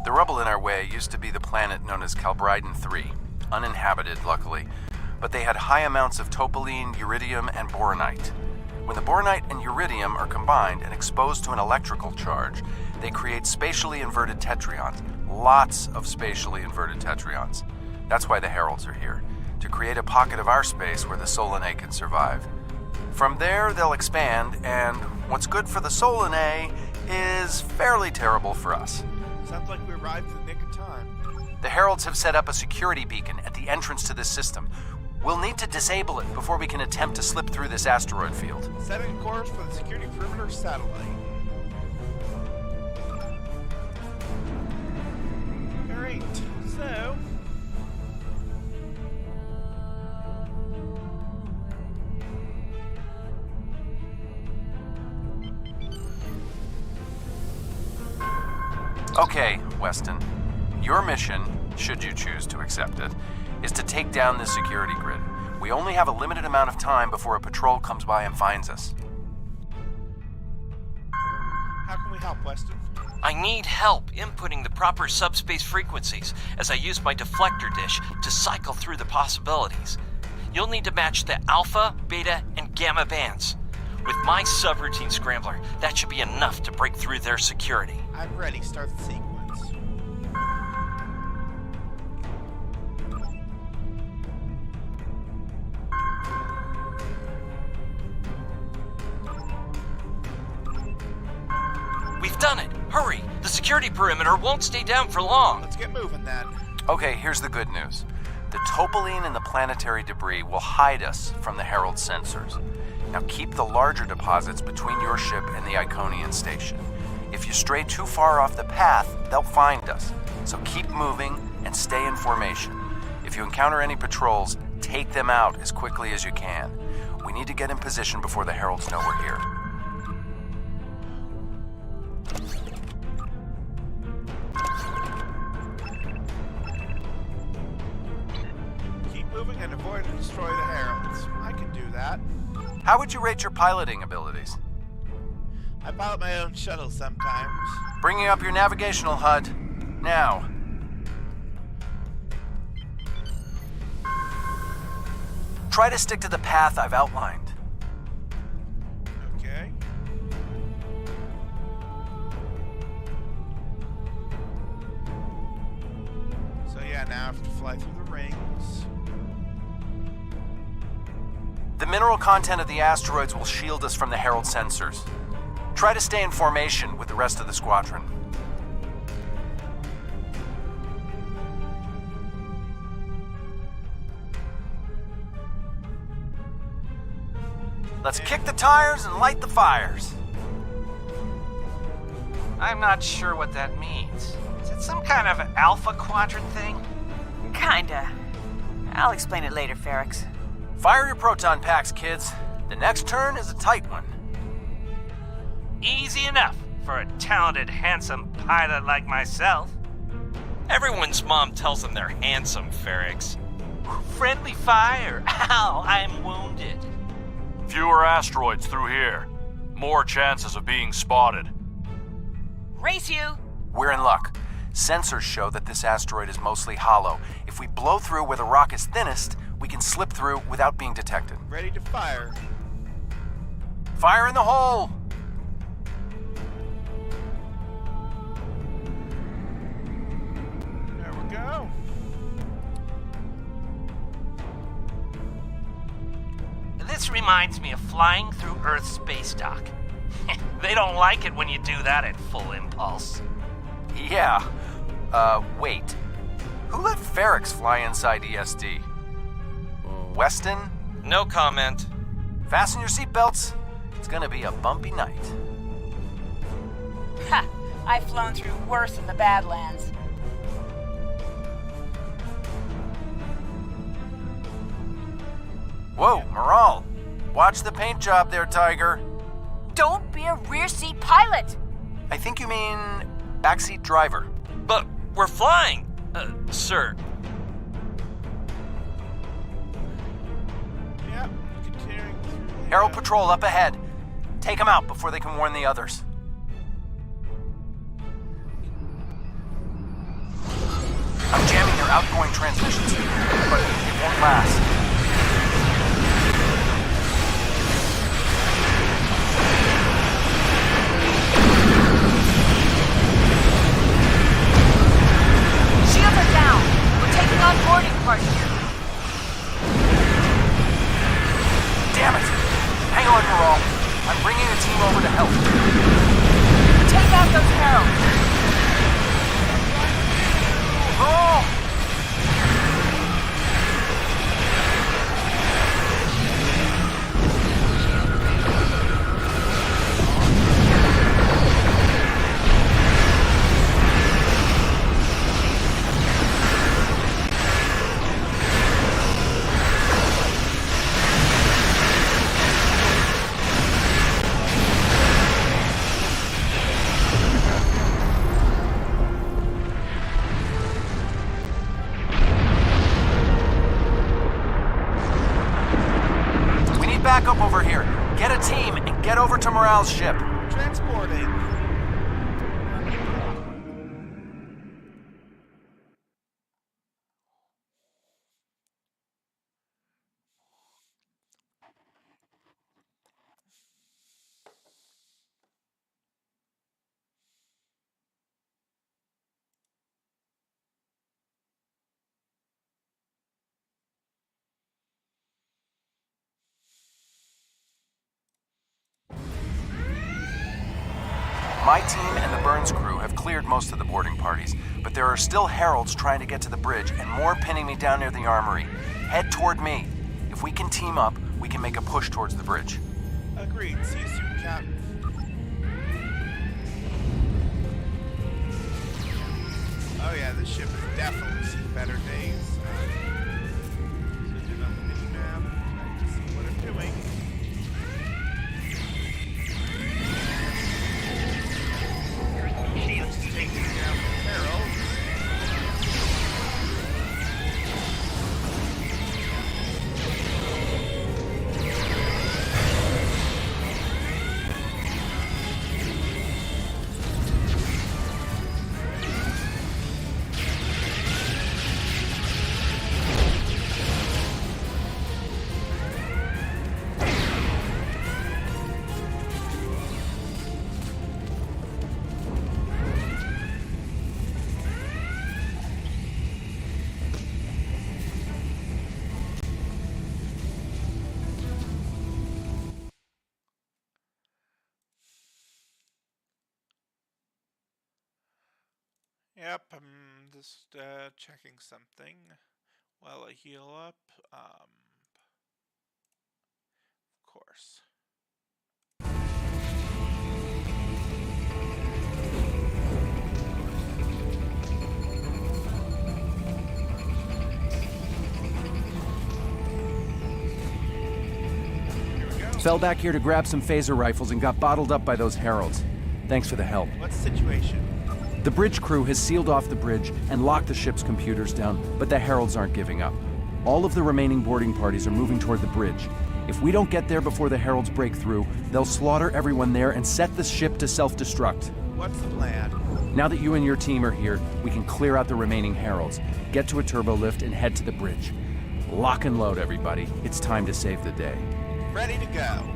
The rubble in our way used to be the planet known as Calbriden 3, uninhabited, luckily, but they had high amounts of topoline, uridium, and boronite. When the boronite and uridium are combined and exposed to an electrical charge, they create spatially inverted tetraons, lots of spatially inverted tetraons. That's why the Heralds are here, to create a pocket of our space where the Solanae can survive. From there, they'll expand, and what's good for the Solanae is fairly terrible for us. Sounds like we arrived in the nick of time. The Heralds have set up a security beacon at the entrance to this system. We'll need to disable it before we can attempt to slip through this asteroid field. Setting a course for the security perimeter satellite. Alright, so... Okay, Weston. Your mission, should you choose to accept it, is to take down this security grid. We only have a limited amount of time before a patrol comes by and finds us. How can we help, Weston? I need help inputting the proper subspace frequencies as I use my deflector dish to cycle through the possibilities. You'll need to match the alpha, beta, and gamma bands. With my subroutine scrambler, that should be enough to break through their security. I'm ready. Start the sequence. We've done it! Hurry! The security perimeter won't stay down for long. Let's get moving then. Okay, here's the good news. The topoline and the planetary debris will hide us from the Herald sensors. Now keep the larger deposits between your ship and the Iconian station. If you stray too far off the path, they'll find us. So keep moving and stay in formation. If you encounter any patrols, take them out as quickly as you can. We need to get in position before the Heralds know we're here. Keep moving and avoid and destroy the Heralds. I can do that. How would you rate your piloting abilities? I pilot my own shuttle sometimes. Bringing up your navigational HUD. Now. Try to stick to the path I've outlined. Okay. So yeah, now I have to fly through the rings. The mineral content of the asteroids will shield us from the Herald sensors. Try to stay in formation with the rest of the squadron. Let's kick the tires and light the fires. I'm not sure what that means. Is it some kind of alpha quadrant thing? Kinda. I'll explain it later, Ferrix. Fire your proton packs, kids. The next turn is a tight one. Easy enough for a talented, handsome pilot like myself. Everyone's mom tells them they're handsome, Ferrix. Friendly fire. Ow, I'm wounded. Fewer asteroids through here. More chances of being spotted. Race you! We're in luck. Sensors show that this asteroid is mostly hollow. If we blow through where the rock is thinnest, we can slip through without being detected. Ready to fire. Fire in the hole! There we go. This reminds me of flying through Earth's space dock. They don't like it when you do that at full impulse. Yeah. Wait. Who let Ferrix fly inside ESD? Weston? No comment. Fasten your seatbelts. It's gonna be a bumpy night. Ha! I've flown through worse in the Badlands. Whoa, Moral. Watch the paint job there, Tiger. Don't be a rear seat pilot! I think you mean backseat driver. But we're flying, sir. Yep, continuing through. Herald Patrol up ahead. Take them out before they can warn the others. I'm jamming their outgoing transmissions, but it won't last. Shields are down! We're taking on boarding party here. Damn it! Hang on, Moral. I'm bringing a team over to help. Take out those heralds! Oh! backup over here. Get a team and get over to Morale's ship. Transporting. My team and the Burns crew have cleared most of the boarding parties, but there are still heralds trying to get to the bridge and more pinning me down near the armory. Head toward me. If we can team up, we can make a push towards the bridge. Agreed. See you soon, Captain. Oh yeah, this ship has definitely seen better days. Zoom in on the mini-map, trying to see what I'm doing. Let's take it down the barrel. Yep, I'm just checking something while I heal up. Of course. Fell back here to grab some phaser rifles and got bottled up by those heralds. Thanks for the help. What's the situation? The bridge crew has sealed off the bridge and locked the ship's computers down, but the heralds aren't giving up. All of the remaining boarding parties are moving toward the bridge. If we don't get there before the heralds break through, they'll slaughter everyone there and set the ship to self-destruct. What's the plan? Now that you and your team are here, we can clear out the remaining heralds, get to a turbo lift, and head to the bridge. Lock and load, everybody. It's time to save the day. Ready to go.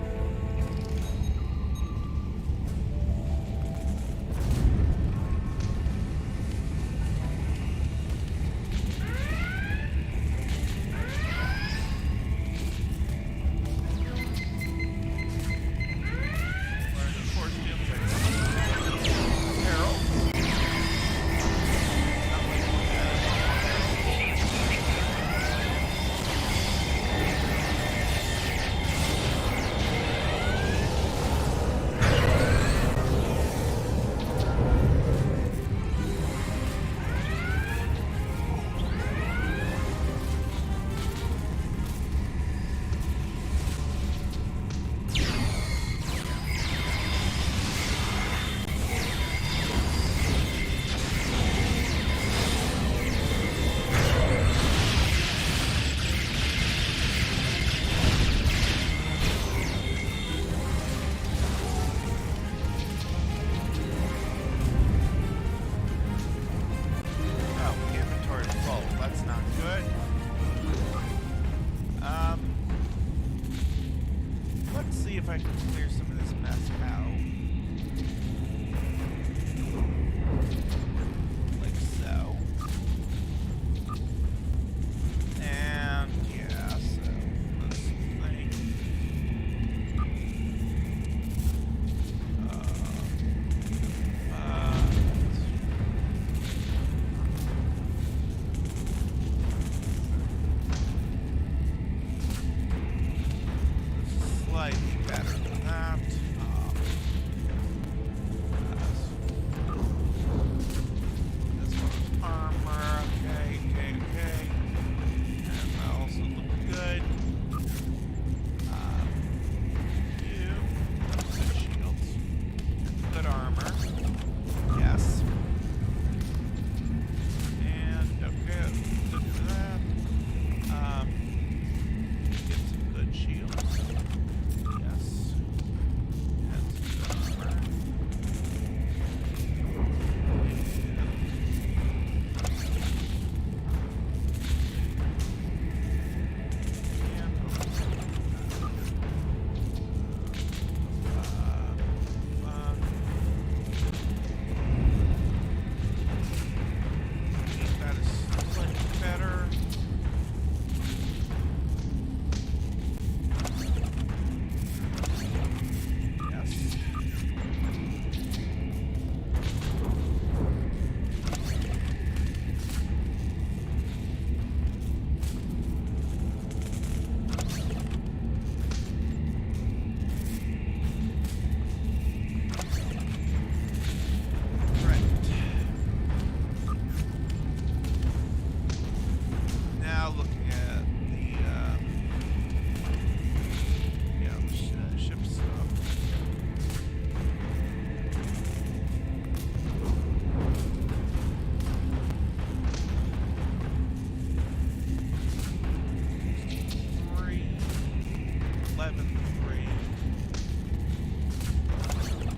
11-3.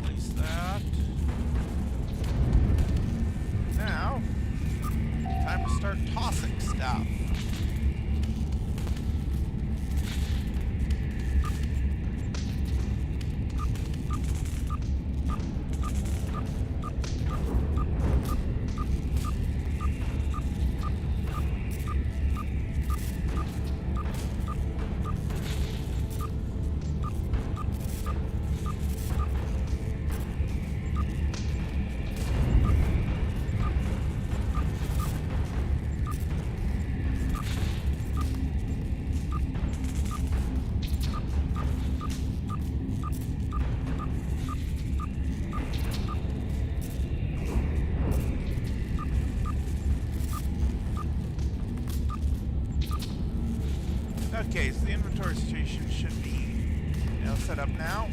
Release that. Now, time to start tossing stuff. Okay, so the inventory station should be set up now.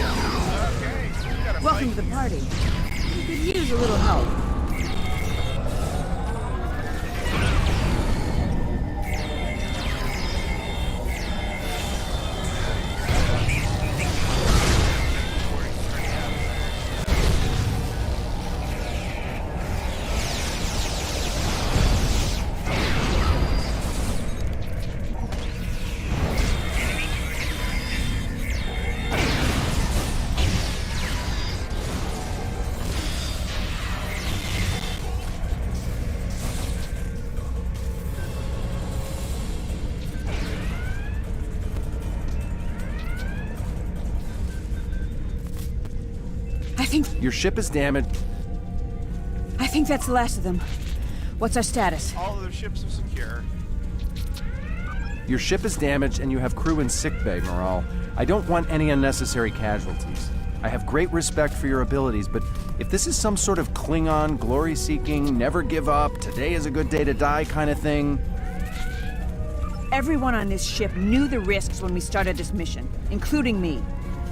Okay, so we got a Welcome to the party. We could use a little help. Your ship is damaged. I think that's the last of them. What's our status? All of the ships are secure. Your ship is damaged and you have crew in sickbay, Morale. I don't want any unnecessary casualties. I have great respect for your abilities, but if this is some sort of Klingon, glory-seeking, never give up, today is a good day to die kind of thing... Everyone on this ship knew the risks when we started this mission, including me.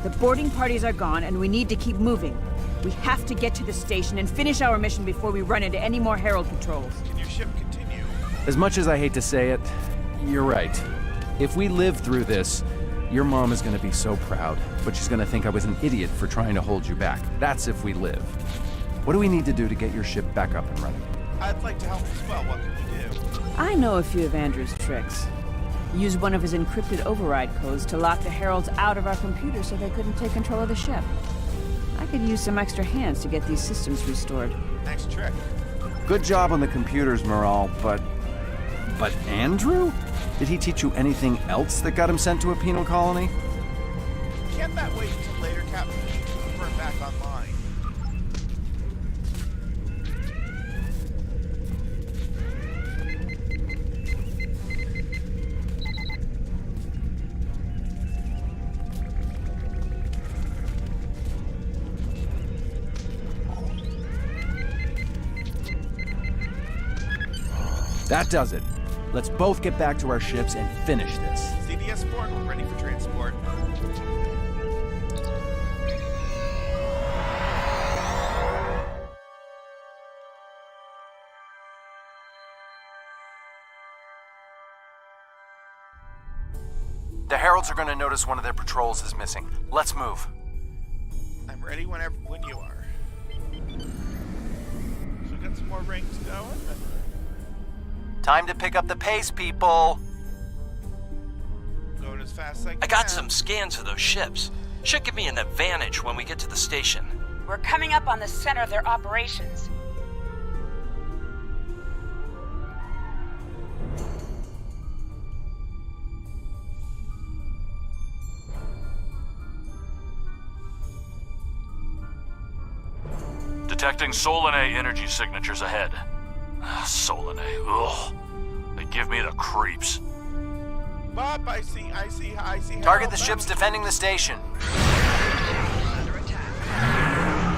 The boarding parties are gone and we need to keep moving. We have to get to the station and finish our mission before we run into any more Herald patrols. Can your ship continue? As much as I hate to say it, you're right. If we live through this, your mom is going to be so proud, but she's going to think I was an idiot for trying to hold you back. That's if we live. What do we need to do to get your ship back up and running? I'd like to help as well. What can we do? I know a few of Andrew's tricks. Use one of his encrypted override codes to lock the Heralds out of our computer so they couldn't take control of the ship. I could use some extra hands to get these systems restored. Nice trick. Good job on the computers, Morale, but Andrew? Did he teach you anything else that got him sent to a penal colony? Can't that wait until later, Captain? We're back online. That does it. Let's both get back to our ships and finish this. CDS port, we're ready for transport. The Heralds are going to notice one of their patrols is missing. Let's move. I'm ready when you are. So we got some more rings going. Time to pick up the pace, people! Going as fast as I can. I got some scans of those ships. Should give me an advantage when we get to the station. We're coming up on the center of their operations. Detecting Solanae energy signatures ahead. Solanae, ugh. They give me the creeps. Bob, I see. Target the ships defending the station. Under attack.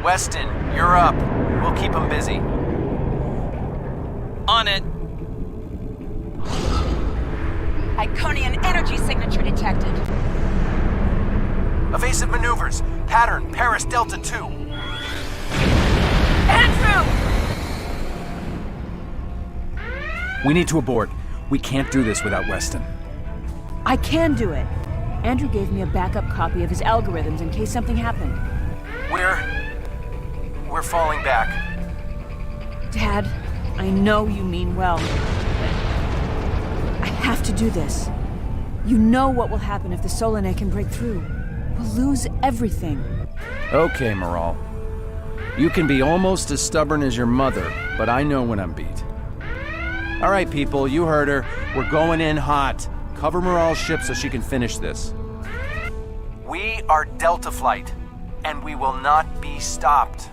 Weston, you're up. We'll keep them busy. On it. Iconian energy signature detected. Evasive maneuvers. Pattern, Paris Delta 2. Andrew! We need to abort. We can't do this without Weston. I can do it. Andrew gave me a backup copy of his algorithms in case something happened. We're falling back. Dad, I know you mean well. I have to do this. You know what will happen if the Solanae can break through. We'll lose everything. Okay, Moral. You can be almost as stubborn as your mother, but I know when I'm beat. All right, people, you heard her. We're going in hot. Cover Moral's ship so she can finish this. We are Delta Flight, and we will not be stopped.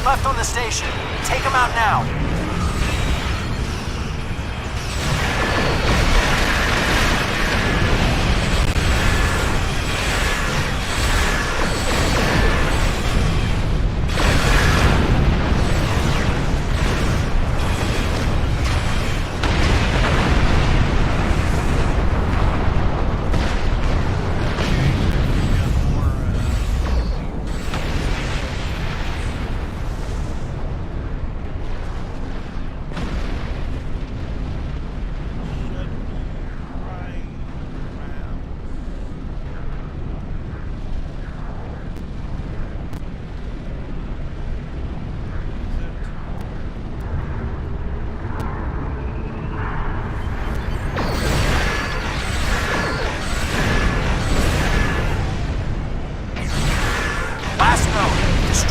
Left on the station. Take them out now.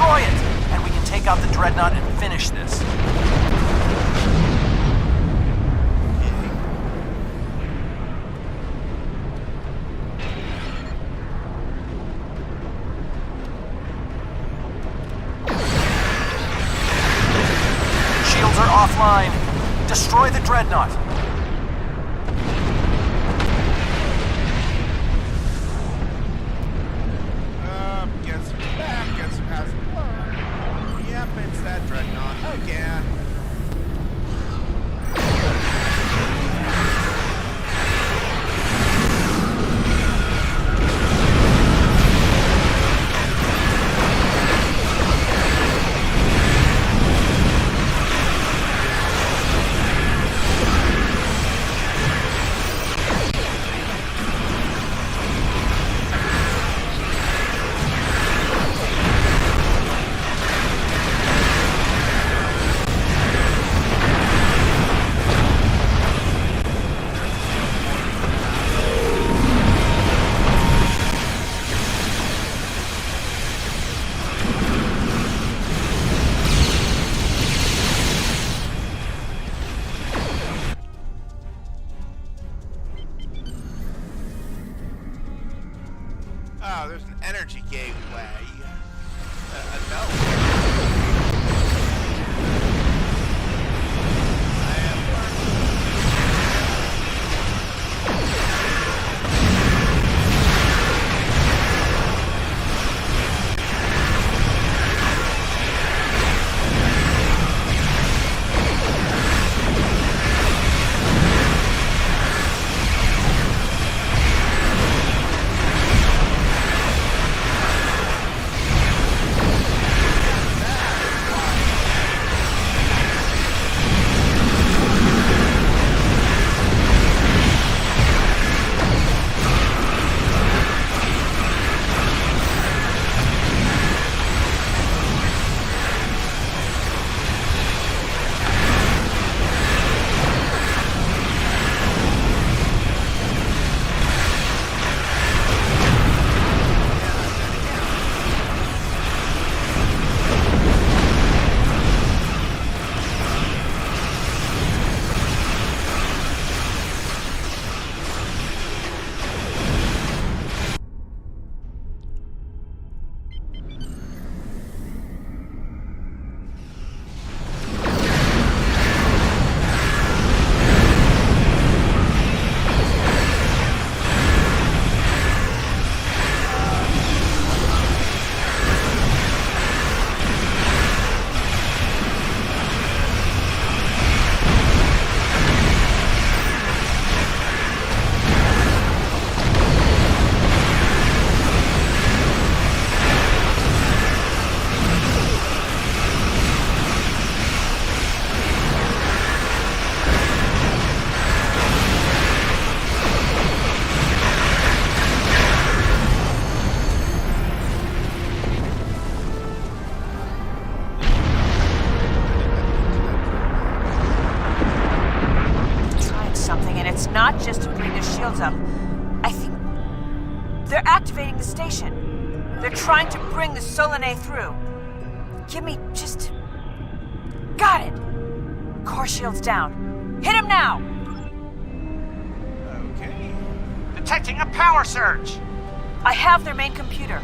destroy it, and we can take out the dreadnought and finish this. Shields are offline. Destroy the dreadnought. Guess who's back? Guess who hasn't learned? Yep, it's that dreadnought again. Oh, there's an energy gateway. No. Not just to bring their shields up. I think they're activating the station. They're trying to bring the Solanae through. Give me just... Got it! Core shields down. Hit him now! Okay. Detecting a power surge! I have their main computer.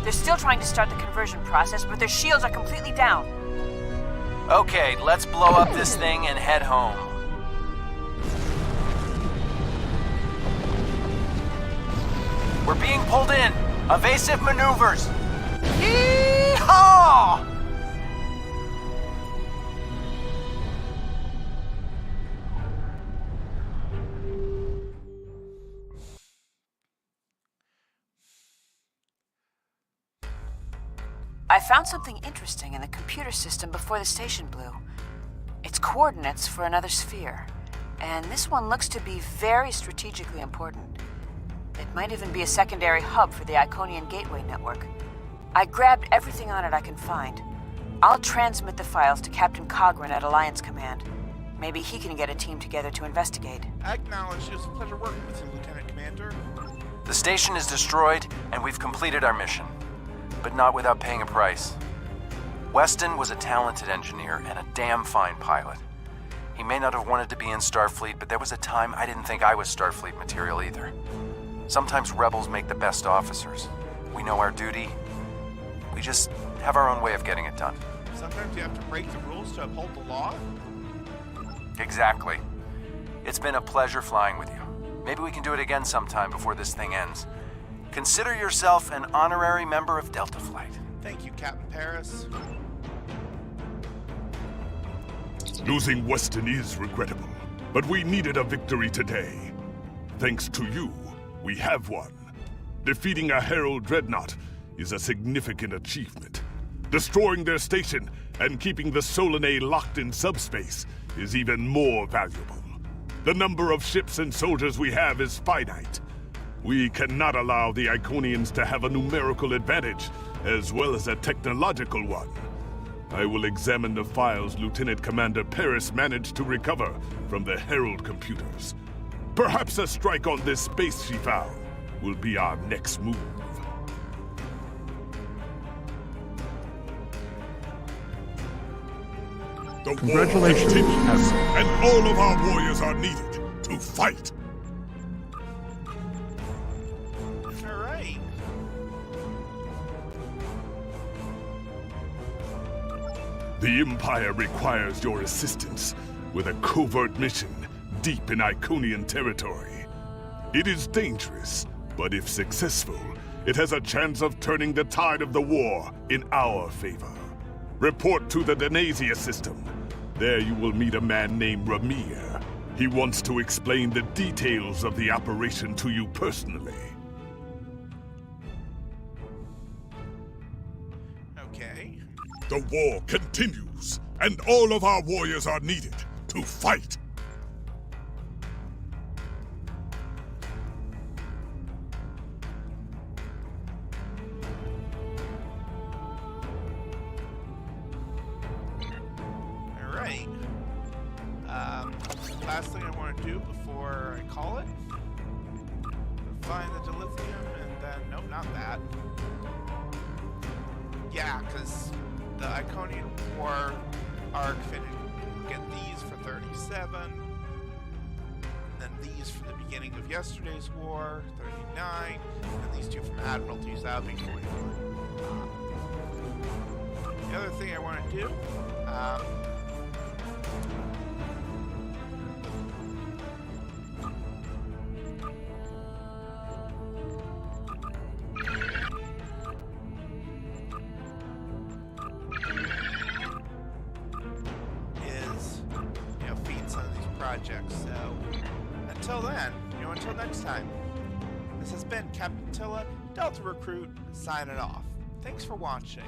They're still trying to start the conversion process, but their shields are completely down. Okay, let's blow up this thing and head home. We're being pulled in. Evasive maneuvers. Yee-haw! I found something interesting in the computer system before the station blew. It's coordinates for another sphere, and this one looks to be very strategically important. It might even be a secondary hub for the Iconian Gateway network. I grabbed everything on it I can find. I'll transmit the files to Captain Cogran at Alliance Command. Maybe he can get a team together to investigate. Acknowledged. It was a pleasure working with you, Lieutenant Commander. The station is destroyed, and we've completed our mission. But not without paying a price. Weston was a talented engineer and a damn fine pilot. He may not have wanted to be in Starfleet, but there was a time I didn't think I was Starfleet material either. Sometimes rebels make the best officers. We know our duty. We just have our own way of getting it done. Sometimes you have to break the rules to uphold the law? Exactly. It's been a pleasure flying with you. Maybe we can do it again sometime before this thing ends. Consider yourself an honorary member of Delta Flight. Thank you, Captain Paris. Losing Weston is regrettable, but we needed a victory today. Thanks to you, we have one. Defeating a Herald dreadnought is a significant achievement. Destroying their station and keeping the Solanae locked in subspace is even more valuable. The number of ships and soldiers we have is finite. We cannot allow the Iconians to have a numerical advantage, as well as a technological one. I will examine the files Lieutenant Commander Paris managed to recover from the Herald computers. Perhaps a strike on this space she found will be our next move. The Congratulations, war continues, and all of our warriors are needed to fight. All right. The Empire requires your assistance with a covert mission deep in Iconian territory. It is dangerous, but if successful, it has a chance of turning the tide of the war in our favor. Report to the Denasia system. There you will meet a man named Ramir. He wants to explain the details of the operation to you personally. Okay. The war continues, and all of our warriors are needed to fight. Alright. Last thing I want to do before I call it. Find the dilithium and then... Nope, not that. Yeah, because the Iconian War arc finished. Get these for 37. Then these for the beginning of yesterday's war, 39. And these two from Admiralties, that would be 41. The other thing I want to do... projects. So until then, until next time, this has been Captain Tyll'a, Delta Recruit, signing off. Thanks for watching.